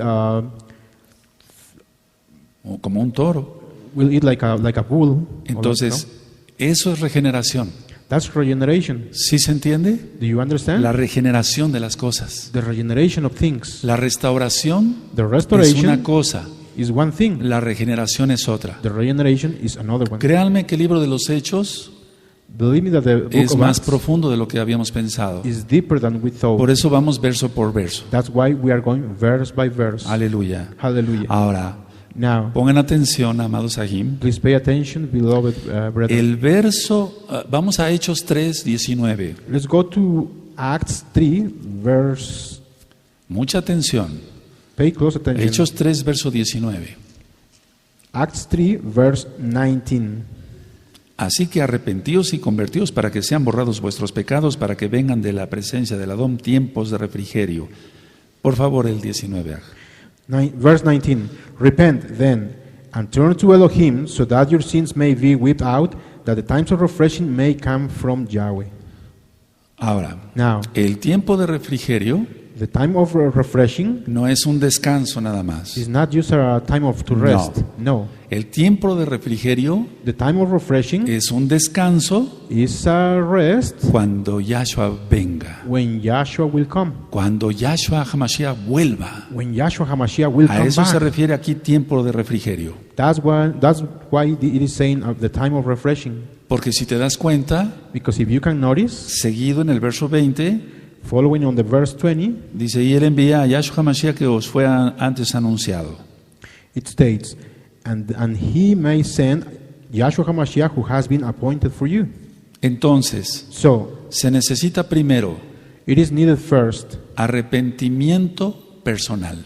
o como un toro. like a bull. or like a Entonces, cow. eso es regeneración. That's regeneration. ¿Sí se entiende? Do you understand? La regeneración de las cosas. The regeneration of things. La restauración The es una restoration cosa, is one thing. la regeneración es otra. The regeneration is another one. Créanme que el libro de los Hechos Believe me that the book es of más Acts profundo de lo que habíamos pensado. is deeper than we thought. Por eso vamos verso por verso. That's why we are going verse by verse. Aleluya. Hallelujah. Ahora, Now, pongan atención, amados Ahim. please pay attention, beloved brethren. El verso, vamos a Hechos 3, 19. Let's go to Acts 3, verse. Mucha atención. Pay close attention. Hechos 3, verso 19. Acts 3, verse 19. Así que arrepentíos y convertíos para que sean borrados vuestros pecados, para que vengan de la presencia del Adón tiempos de refrigerio. Por favor, el 19. Verse 19. Repent then and turn to Elohim, so that your sins may be wiped out, that the times of refreshing may come from Yahweh. Ahora, Now, el tiempo de refrigerio the time of refreshing no es un descanso nada más. is not just a time of to rest. No. El tiempo de refrigerio The time of refreshing es un descanso is a rest cuando Yahshua venga, when Yahshua will come. cuando Yahshua HaMashiach vuelva. When Yahshua HaMashiach will A come eso se back. refiere aquí tiempo de refrigerio. That's why it is saying of the time of refreshing. Porque si te das cuenta, Because if you can notice, seguido en el verso 20, following on the verse 20, dice, y él envía a Yahshua HaMashiach que os fue antes anunciado. it states, and he may send Yahshua HaMashiach who has been appointed for you. Entonces, So, se necesita primero it is needed first arrepentimiento personal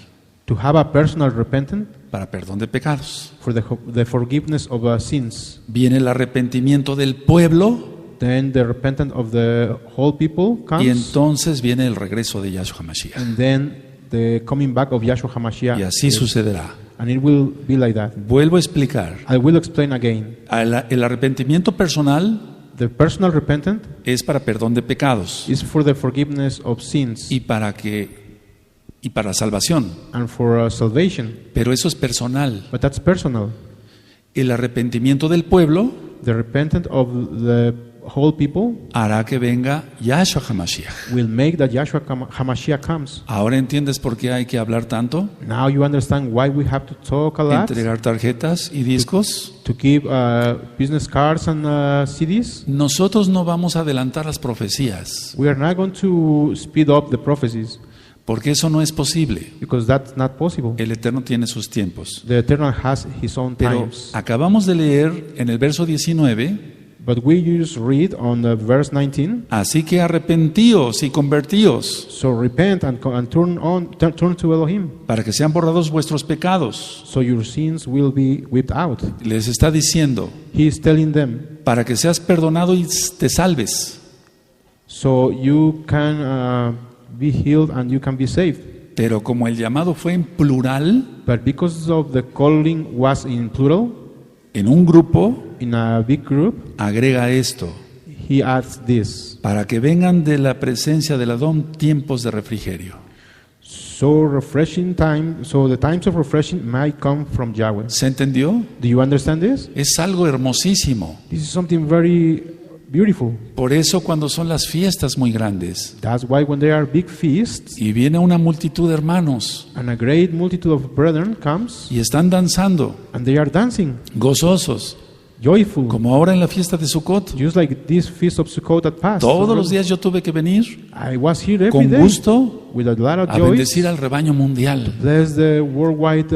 to have a personal repentance para perdón de pecados. for the forgiveness of sins. Viene el arrepentimiento del pueblo Then the repentance of the whole people y comes, entonces viene el regreso de Yahshua HaMashiach. and then the coming back of Yahshua HaMashiach. Y así sucederá. And it will be like that. Vuelvo a explicar. I will explain again. El arrepentimiento personal The personal repentance es para perdón de pecados is for the forgiveness of sins y para salvación. and for salvation. Pero eso es personal. But that's personal. El arrepentimiento del pueblo The repentance of the whole people hará que venga Yahshua HaMashiach. will make that Yahshua HaMashiach comes. ¿Ahora entiendes por qué hay que hablar tanto? Now you understand why we have to talk a lot, Entregar tarjetas y discos. to give business cards and CDs. Nosotros no vamos a adelantar las profecías, We are not going to speed up the prophecies porque eso no es posible. because that's not possible. El Eterno tiene sus tiempos. The Eternal has His own Pero times. acabamos de leer en el verso 19, But we just read on the verse 19. así que arrepentíos y convertíos So repent and turn to Elohim, para que sean borrados vuestros pecados. so your sins will be wiped out. Les está diciendo, He is telling them, para que seas perdonado y te salves. so you can be healed and you can be saved. Pero como el llamado fue en plural, But because of the calling was in plural, en un grupo, in a big group, agrega esto, he adds this. para que vengan de la presencia del Adón tiempos de refrigerio. So the times of refreshing might come from Yahweh. ¿Se entendió? Do you understand this? Es algo hermosísimo. This is something very beautiful. Por eso cuando son las fiestas muy grandes That's why when there are big feasts y viene una multitud de hermanos and a great multitude of brethren comes y están danzando, and they are dancing, gozosos, joyful, como ahora en la fiesta de Sukkot. just like this feast of Sukkot that passed. Todos los días yo tuve que venir I was here every con day gusto with a lot of a joy. bendecir al rebaño mundial, Bless the worldwide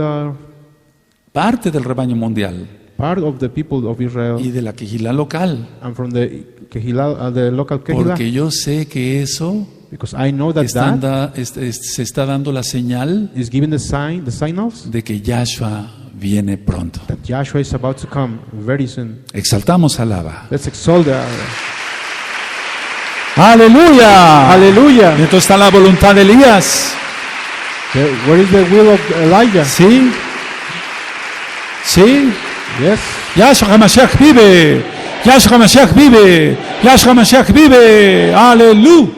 parte del rebaño mundial part of the people of Israel y de la quejilá local, and from the Kehillah, the local Kehillah, porque yo sé que eso because I know that se está dando la señal is giving the signals de que Yahshua viene pronto. that Joshua is about to come very soon. Exaltamos alaba. Let's exalt the Aleluya. Hallelujah. Esto está la voluntad de Elías. Where is the will of Elijah? Sí. Sí. Yes. Yahshua HaMashiach vive. Yahshua HaMashiach vive. Yahshua HaMashiach vive. Aleluya.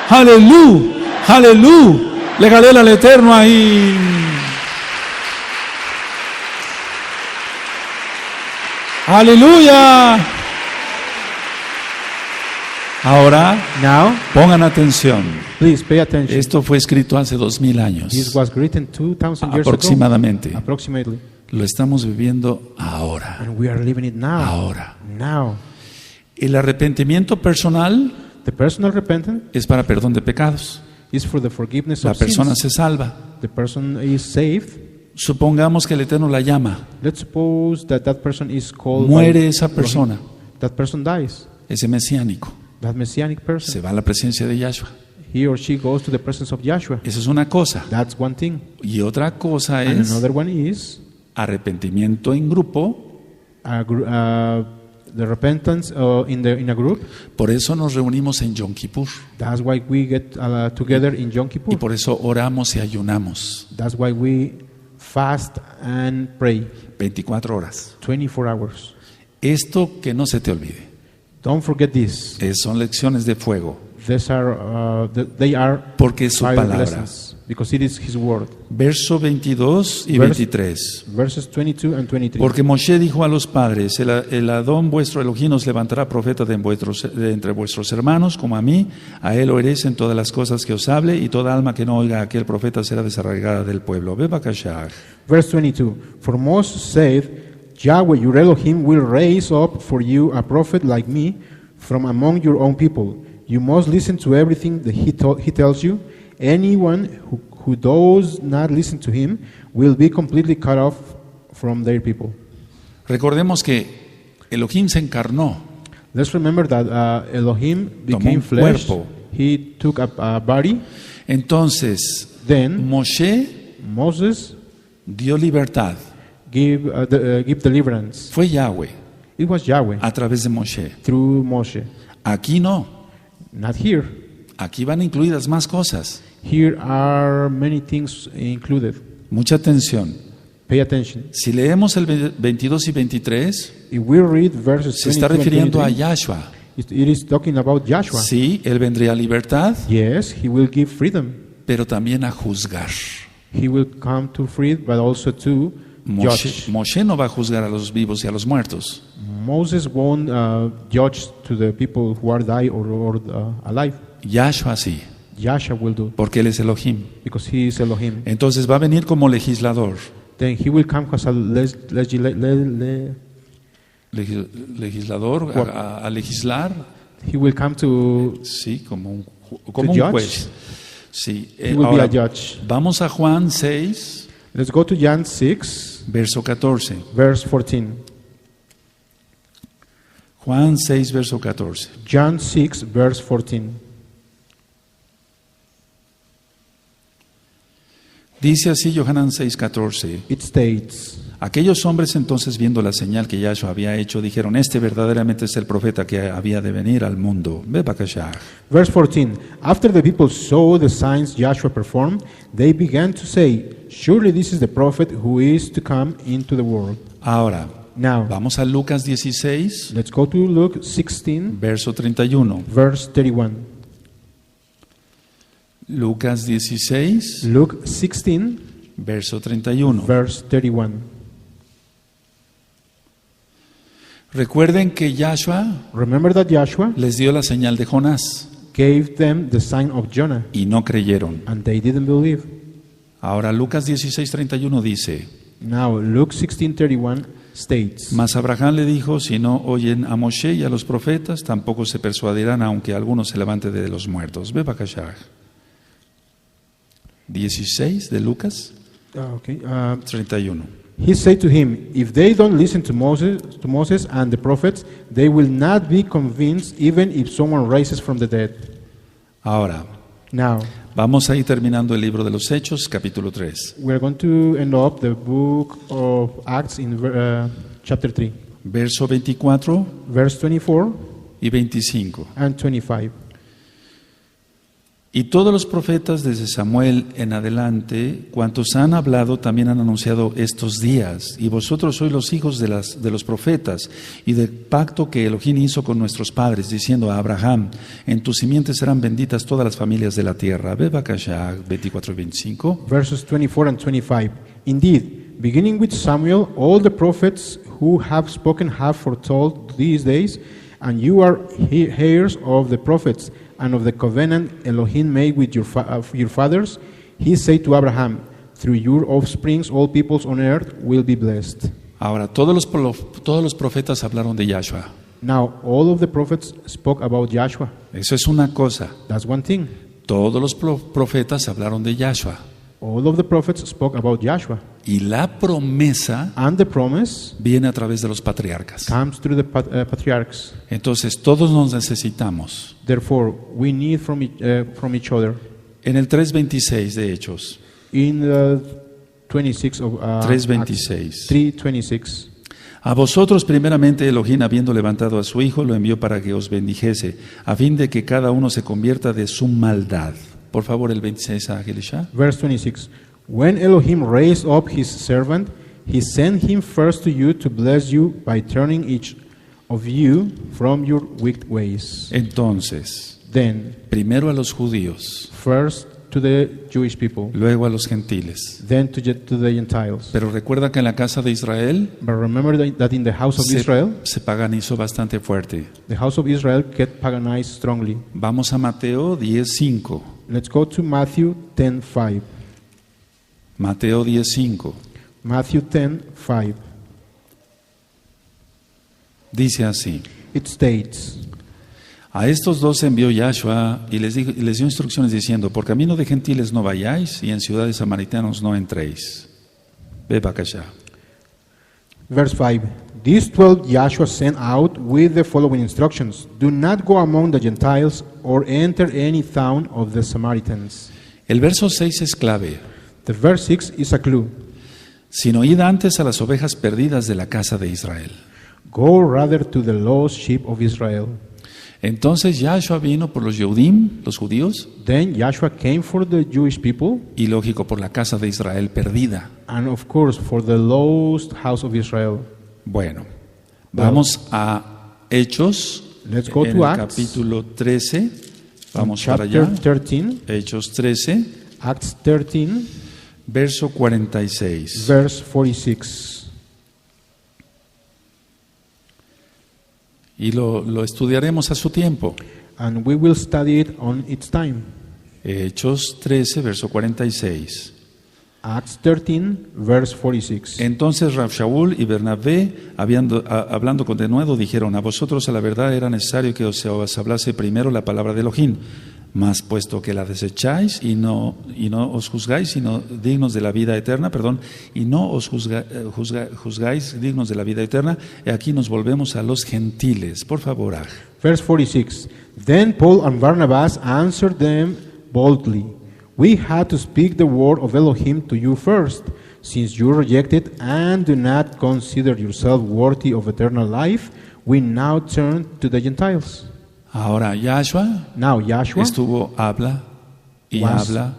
Aleluya. Aleluya. Le galera al Eterno ahí. Aleluya. Ahora Now, pongan atención. please pay attention. Esto fue escrito hace 2000 años. This was written 2,000 years Aproximadamente. ago. Approximately. Lo estamos viviendo ahora. And we are living it now. Ahora. Now. El arrepentimiento personal The personal repentance es para perdón de pecados. is for the forgiveness La of persona sins. se salva. The person is saved. Supongamos que el Eterno la llama. Let's suppose that person is called. Muere by esa Elohim. persona, That person dies. ese mesiánico. That messianic person. Se va a la presencia de Yahshua. He or she goes to the presence of Joshua. Esa es una cosa. That's one thing. Y otra cosa And es another one is arrepentimiento en grupo. the repentance in a group. Por eso nos reunimos en Yom Kippur. That's why we get together in Yom Y Kippur. por eso oramos y ayunamos That's why we fast and pray 24 horas. 24 hours. Esto que no se te olvide. Don't forget this. Son lecciones de fuego. They are porque es su fire palabra. blessings, because it is His word. Verso 22 y Verse- 23. Verses 22 and 23. Porque Moshe dijo a los padres, el Adón vuestro Elohim os levantará profeta de entre vuestros hermanos, como a mí, a él oiréis en todas las cosas que os hable, y toda alma que no oiga a aquel profeta será desarraigada del pueblo. Bebakashah. Verse 22. For Moses said, Yahweh your Elohim will raise up for you a prophet like me from among your own people. You must listen to everything that he tells you. Anyone who does not listen to him will be completely cut off from their people. Recordemos que Elohim se encarnó, Let's remember that Elohim Tomó became un flesh. cuerpo. He took a body. entonces Then Moshe Moses dio libertad, give deliverance. fue Yahweh It was Yahweh a través de Moshe. through Moshe. Aquí no, Not here. aquí van incluidas más cosas. Here are many things included. Mucha atención. Pay attention. Si leemos el 22 y 23, If we read verses se está 22 and refiriendo a 23, Yahshua. it is talking about Joshua. Sí, él vendría a libertad, Yes, he will give freedom. pero también a juzgar. He will come to free, but also to judge. Moshe no va a juzgar a los vivos y a los muertos. Moses won't judge to the people who are died or alive. Yahshua sí, Joshua will do, porque él es Elohim. because he is Elohim. Entonces va a venir como legislador. Then he will come as a Legislador, a legislar, he will come to sí, como un judge. juez. Sí. he will Ahora, be a judge. vamos a Juan 6, Let's go to John 6, verso 14. verse 14. Juan 6, verso 14. John 6, verse 14. Dice así Yohanan 6:14. It states, Aquellos hombres entonces, viendo la señal que Yahshua había hecho, dijeron, este verdaderamente es el profeta que había de venir al mundo. Bebakashah. verse 14. After the people saw the signs Joshua performed, they began to say, surely this is the prophet who is to come into the world. Ahora, Now, vamos a Lucas 16, let's go to Luke 16, verso 31. verse 31. Lucas 16, Luke 16, verso 31. verse 31. Recuerden que Yahshua Remember that Joshua les dio la señal de Jonás gave them the sign of Jonah, y no creyeron. and they didn't believe. Ahora Lucas 16:31 dice, Now, Luke 16:31 states, mas Abraham le dijo, si no oyen a Moshe y a los profetas, tampoco se persuadirán, aunque alguno se levante de los muertos. Bebakashah. 16 de Lucas okay, 31. he said to him, if they don't listen to Moses and the prophets, they will not be convinced even if someone rises from the dead. Ahora, Now, vamos a ir terminando el libro de los Hechos, capítulo 3. we're going to end up the book of Acts in chapter 3, Verso 24 verse 24 y 25. and 25. Y todos los profetas desde Samuel en adelante, cuantos han hablado, también han anunciado estos días. Y vosotros sois los hijos de los profetas y del pacto que Elohim hizo con nuestros padres, diciendo a Abraham, en tus simientes serán benditas todas las familias de la tierra. Bebakashah 24 y 25. Verses 24 and 25. Indeed, beginning with Samuel, all the prophets who have spoken have foretold these days, and you are heirs of the prophets and of the covenant Elohim made with your fathers. He said to Abraham, through your offsprings all peoples on earth will be blessed. Ahora, todos los profetas hablaron de Yahshua. Now, all of the prophets spoke about Joshua. Eso es una cosa. That's one thing. Todos los profetas hablaron de Yahshua. All of the prophets spoke about Joshua. Y la promesa And the promise viene a través de los patriarcas. comes through the patriarchs. Entonces, todos nos necesitamos. Therefore, we need from each other. En el 3.26 de Hechos, In 26 of 3.26. 3:26. A vosotros primeramente Elohim, habiendo levantado a su Hijo, lo envió para que os bendijese, a fin de que cada uno se convierta de su maldad. Por favor, el 26 a Elisha. Verse 26. When Elohim raised up his servant, he sent him first to you to bless you by turning each of you from your wicked ways. Entonces, then, primero a los judíos, first to the Jewish people, luego a los gentiles. then to the Gentiles. Pero recuerda que en la casa de Israel But remember that in the house of Israel, se paganizó bastante fuerte. the house of Israel get paganized strongly. Vamos a Mateo 10:5. Let's go to Matthew 10:5. Mateo 10:5. Matthew 10:5. Dice así: It states, a estos dos envió Yahshua y les dio instrucciones diciendo: por camino de gentiles no vayáis y en ciudades samaritanos no entréis. Ve para allá. verse 5. These 12 Joshua sent out with the following instructions: do not go among the Gentiles or enter any town of the Samaritans. El verso 6 es clave. The verse 6 is a clue. Sino id antes a las ovejas perdidas de la casa de Israel. Go rather to the lost sheep of Israel. Entonces Yahshua vino por los Yehudim, los judíos, Then Joshua came for the Jewish people, y lógico por la casa de Israel perdida. and of course for the lost house of Israel. Bueno, vamos a Hechos, Let's go en to el Acts. capítulo 13. Vamos para Chapter allá. 13, Hechos 13, Acts 13, verso 46. verse 46. Y lo estudiaremos a su tiempo. And we will study it on its time. Hechos 13, verso 46. Acts 13, verse 46. Entonces Rab Shaul y Bernabé, hablando con denuedo, dijeron: a vosotros a la verdad era necesario que os hablase primero la palabra de Elohim, mas puesto que la desecháis y no os juzgáis, sino dignos de la vida eterna, y no os juzgáis dignos de la vida eterna, y aquí nos volvemos a los gentiles. Por favor, Verse 46. Then Paul and Barnabas answered them boldly, we had to speak the word of Elohim to you first, since you rejected and do not consider yourself worthy of eternal life. We now turn to the Gentiles. ahora Yahshua Now Joshua habla y was habla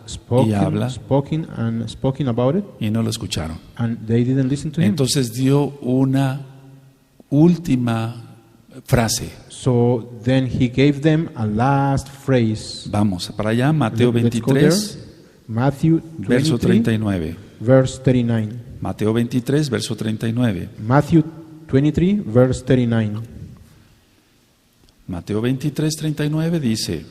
y habla spoken about it, y no lo escucharon. and they didn't listen to him. Entonces dio una última frase. So then he gave them a last phrase. Vamos para allá, Mateo Let's go 23, there. Matthew verso 23, 39. verse 39. Mateo 23, verso 39. Matthew 23, verse 39. Mateo 23, 39 dice: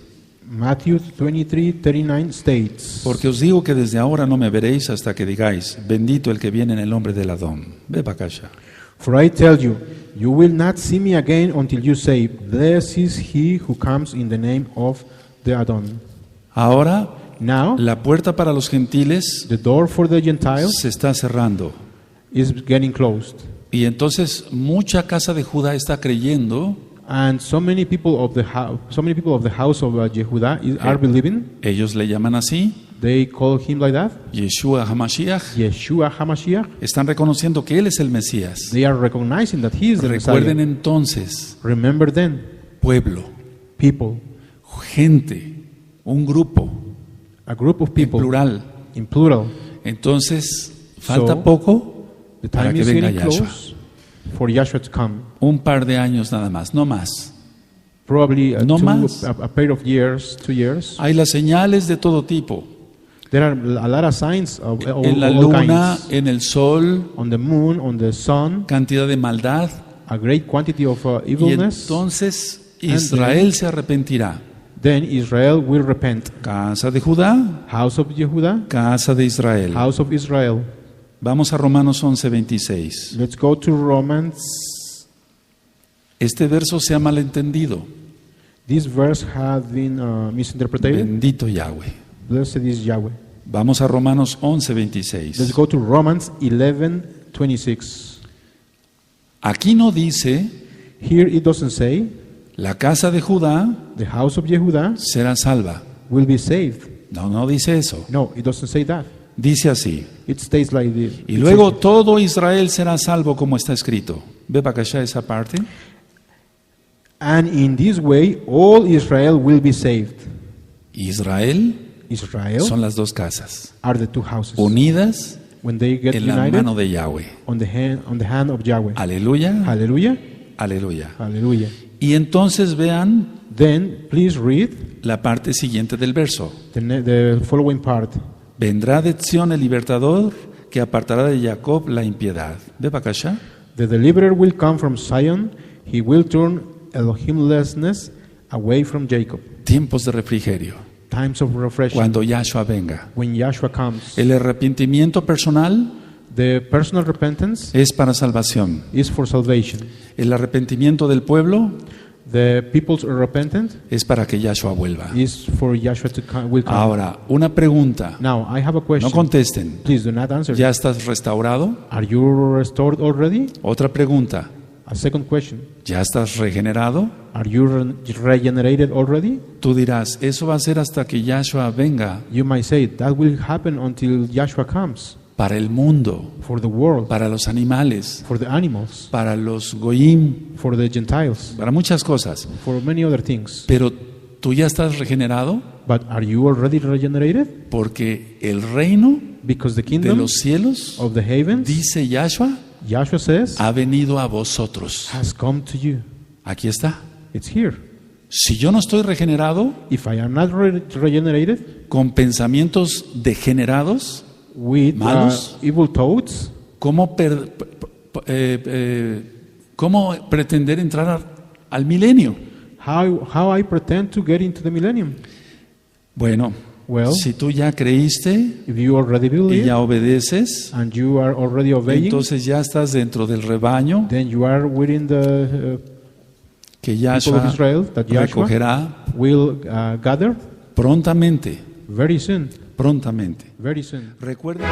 Matthew 23, 39 states, porque os digo que desde ahora no me veréis hasta que digáis: bendito el que viene en el nombre del Adón. Ve para acá. for I tell you, you will not see me again until you say, blessed is he who comes in the name of the Adon. Ahora Now, la puerta para los gentiles the door for the Gentiles se está cerrando. is getting closed. Y entonces mucha casa de Judá está creyendo. And so many people of the house of Yehuda are believing. Ellos le llaman así, They call him like that, Yeshua HaMashiach. Yeshua HaMashiach. Están reconociendo que Él es el Mesías. They are recognizing that he is the Recuerden Messiah. entonces, Remember then, pueblo, people, gente, un grupo, a group of en people, plural. in plural. Entonces, falta So, poco The para time que is venga getting Yahshua. close for Yahshua to come. Un par de años nada más, no más. Probably No más. a pair of years, 2 years. Hay las señales de todo tipo. There are a lot of signs of En la all luna, kinds. en el sol, On the moon, on the sun, cantidad de maldad. a great quantity of Y evilness. entonces Israel se arrepentirá. Then Israel will repent. Casa de Judá, House of Yehuda, casa de Israel. house of Israel. Vamos a Romanos 11:26. Let's go to Romans. Este verso se ha malentendido. This verse has been misinterpreted. Bendito Yahweh. Blessed is Yahweh. Vamos a Romanos Let's 11:26. go to Romans 11:26. Aquí no dice: Here it doesn't say la casa de Judá the house of Yehuda será salva. will be saved. No dice eso. No, it doesn't say that. Dice así: It stays like this. y luego todo Israel será salvo, como está escrito. Ve para acá esa parte. And in this way all Israel will be saved. Israel Israel son las dos casas, are the two houses. unidas When they get en la united mano de Yahweh. on the hand of Yahweh. Aleluya, Hallelujah. aleluya. Hallelujah. Y entonces vean Then please read la parte siguiente del verso. the following part. Vendrá de Sión el libertador que apartará de Jacob la impiedad. ¿Ve para acá? The deliverer will come from Zion. He will turn Elohimlessness away from Jacob. Tiempos de refrigerio. Times of refreshing. Cuando Yahshua venga. When Yahshua comes. El arrepentimiento personal The personal repentance es para salvación. is for salvation. El arrepentimiento del pueblo The people's repentance es para que Yahshua vuelva. is for Yahshua will come. Ahora, una pregunta. Now, I have a question. No contesten. Please do not answer. ¿Ya estás restaurado? Are you restored already? Otra pregunta. A second question. ¿Ya estás regenerado? Are you regenerated already? Tú dirás, eso va a ser hasta que Yahshua venga You might say that will happen until Yahshua comes para el mundo, for the world, para los animales, for the animals, para los goyim, for the Gentiles, para muchas cosas. for many other things. Pero tú ya estás regenerado But are you already regenerated? porque el reino Because the de kingdom los cielos, of the heavens, dice Yahshua, Yahshua says, ha venido a vosotros. has come to you. Aquí está. It's here. Si yo no estoy regenerado, If I am not regenerated con pensamientos degenerados, with Malos. evil thoughts, ¿cómo, cómo pretender entrar al milenio? how I pretend to get into the millennium? Bueno, Well, si tú ya creíste if you already y believe ya obedeces, and you are already obeying, entonces ya estás dentro del rebaño then you are within the que people of Yahshua Israel that Yahshua recogerá will gather prontamente, very soon. prontamente. Very soon. Recuerda.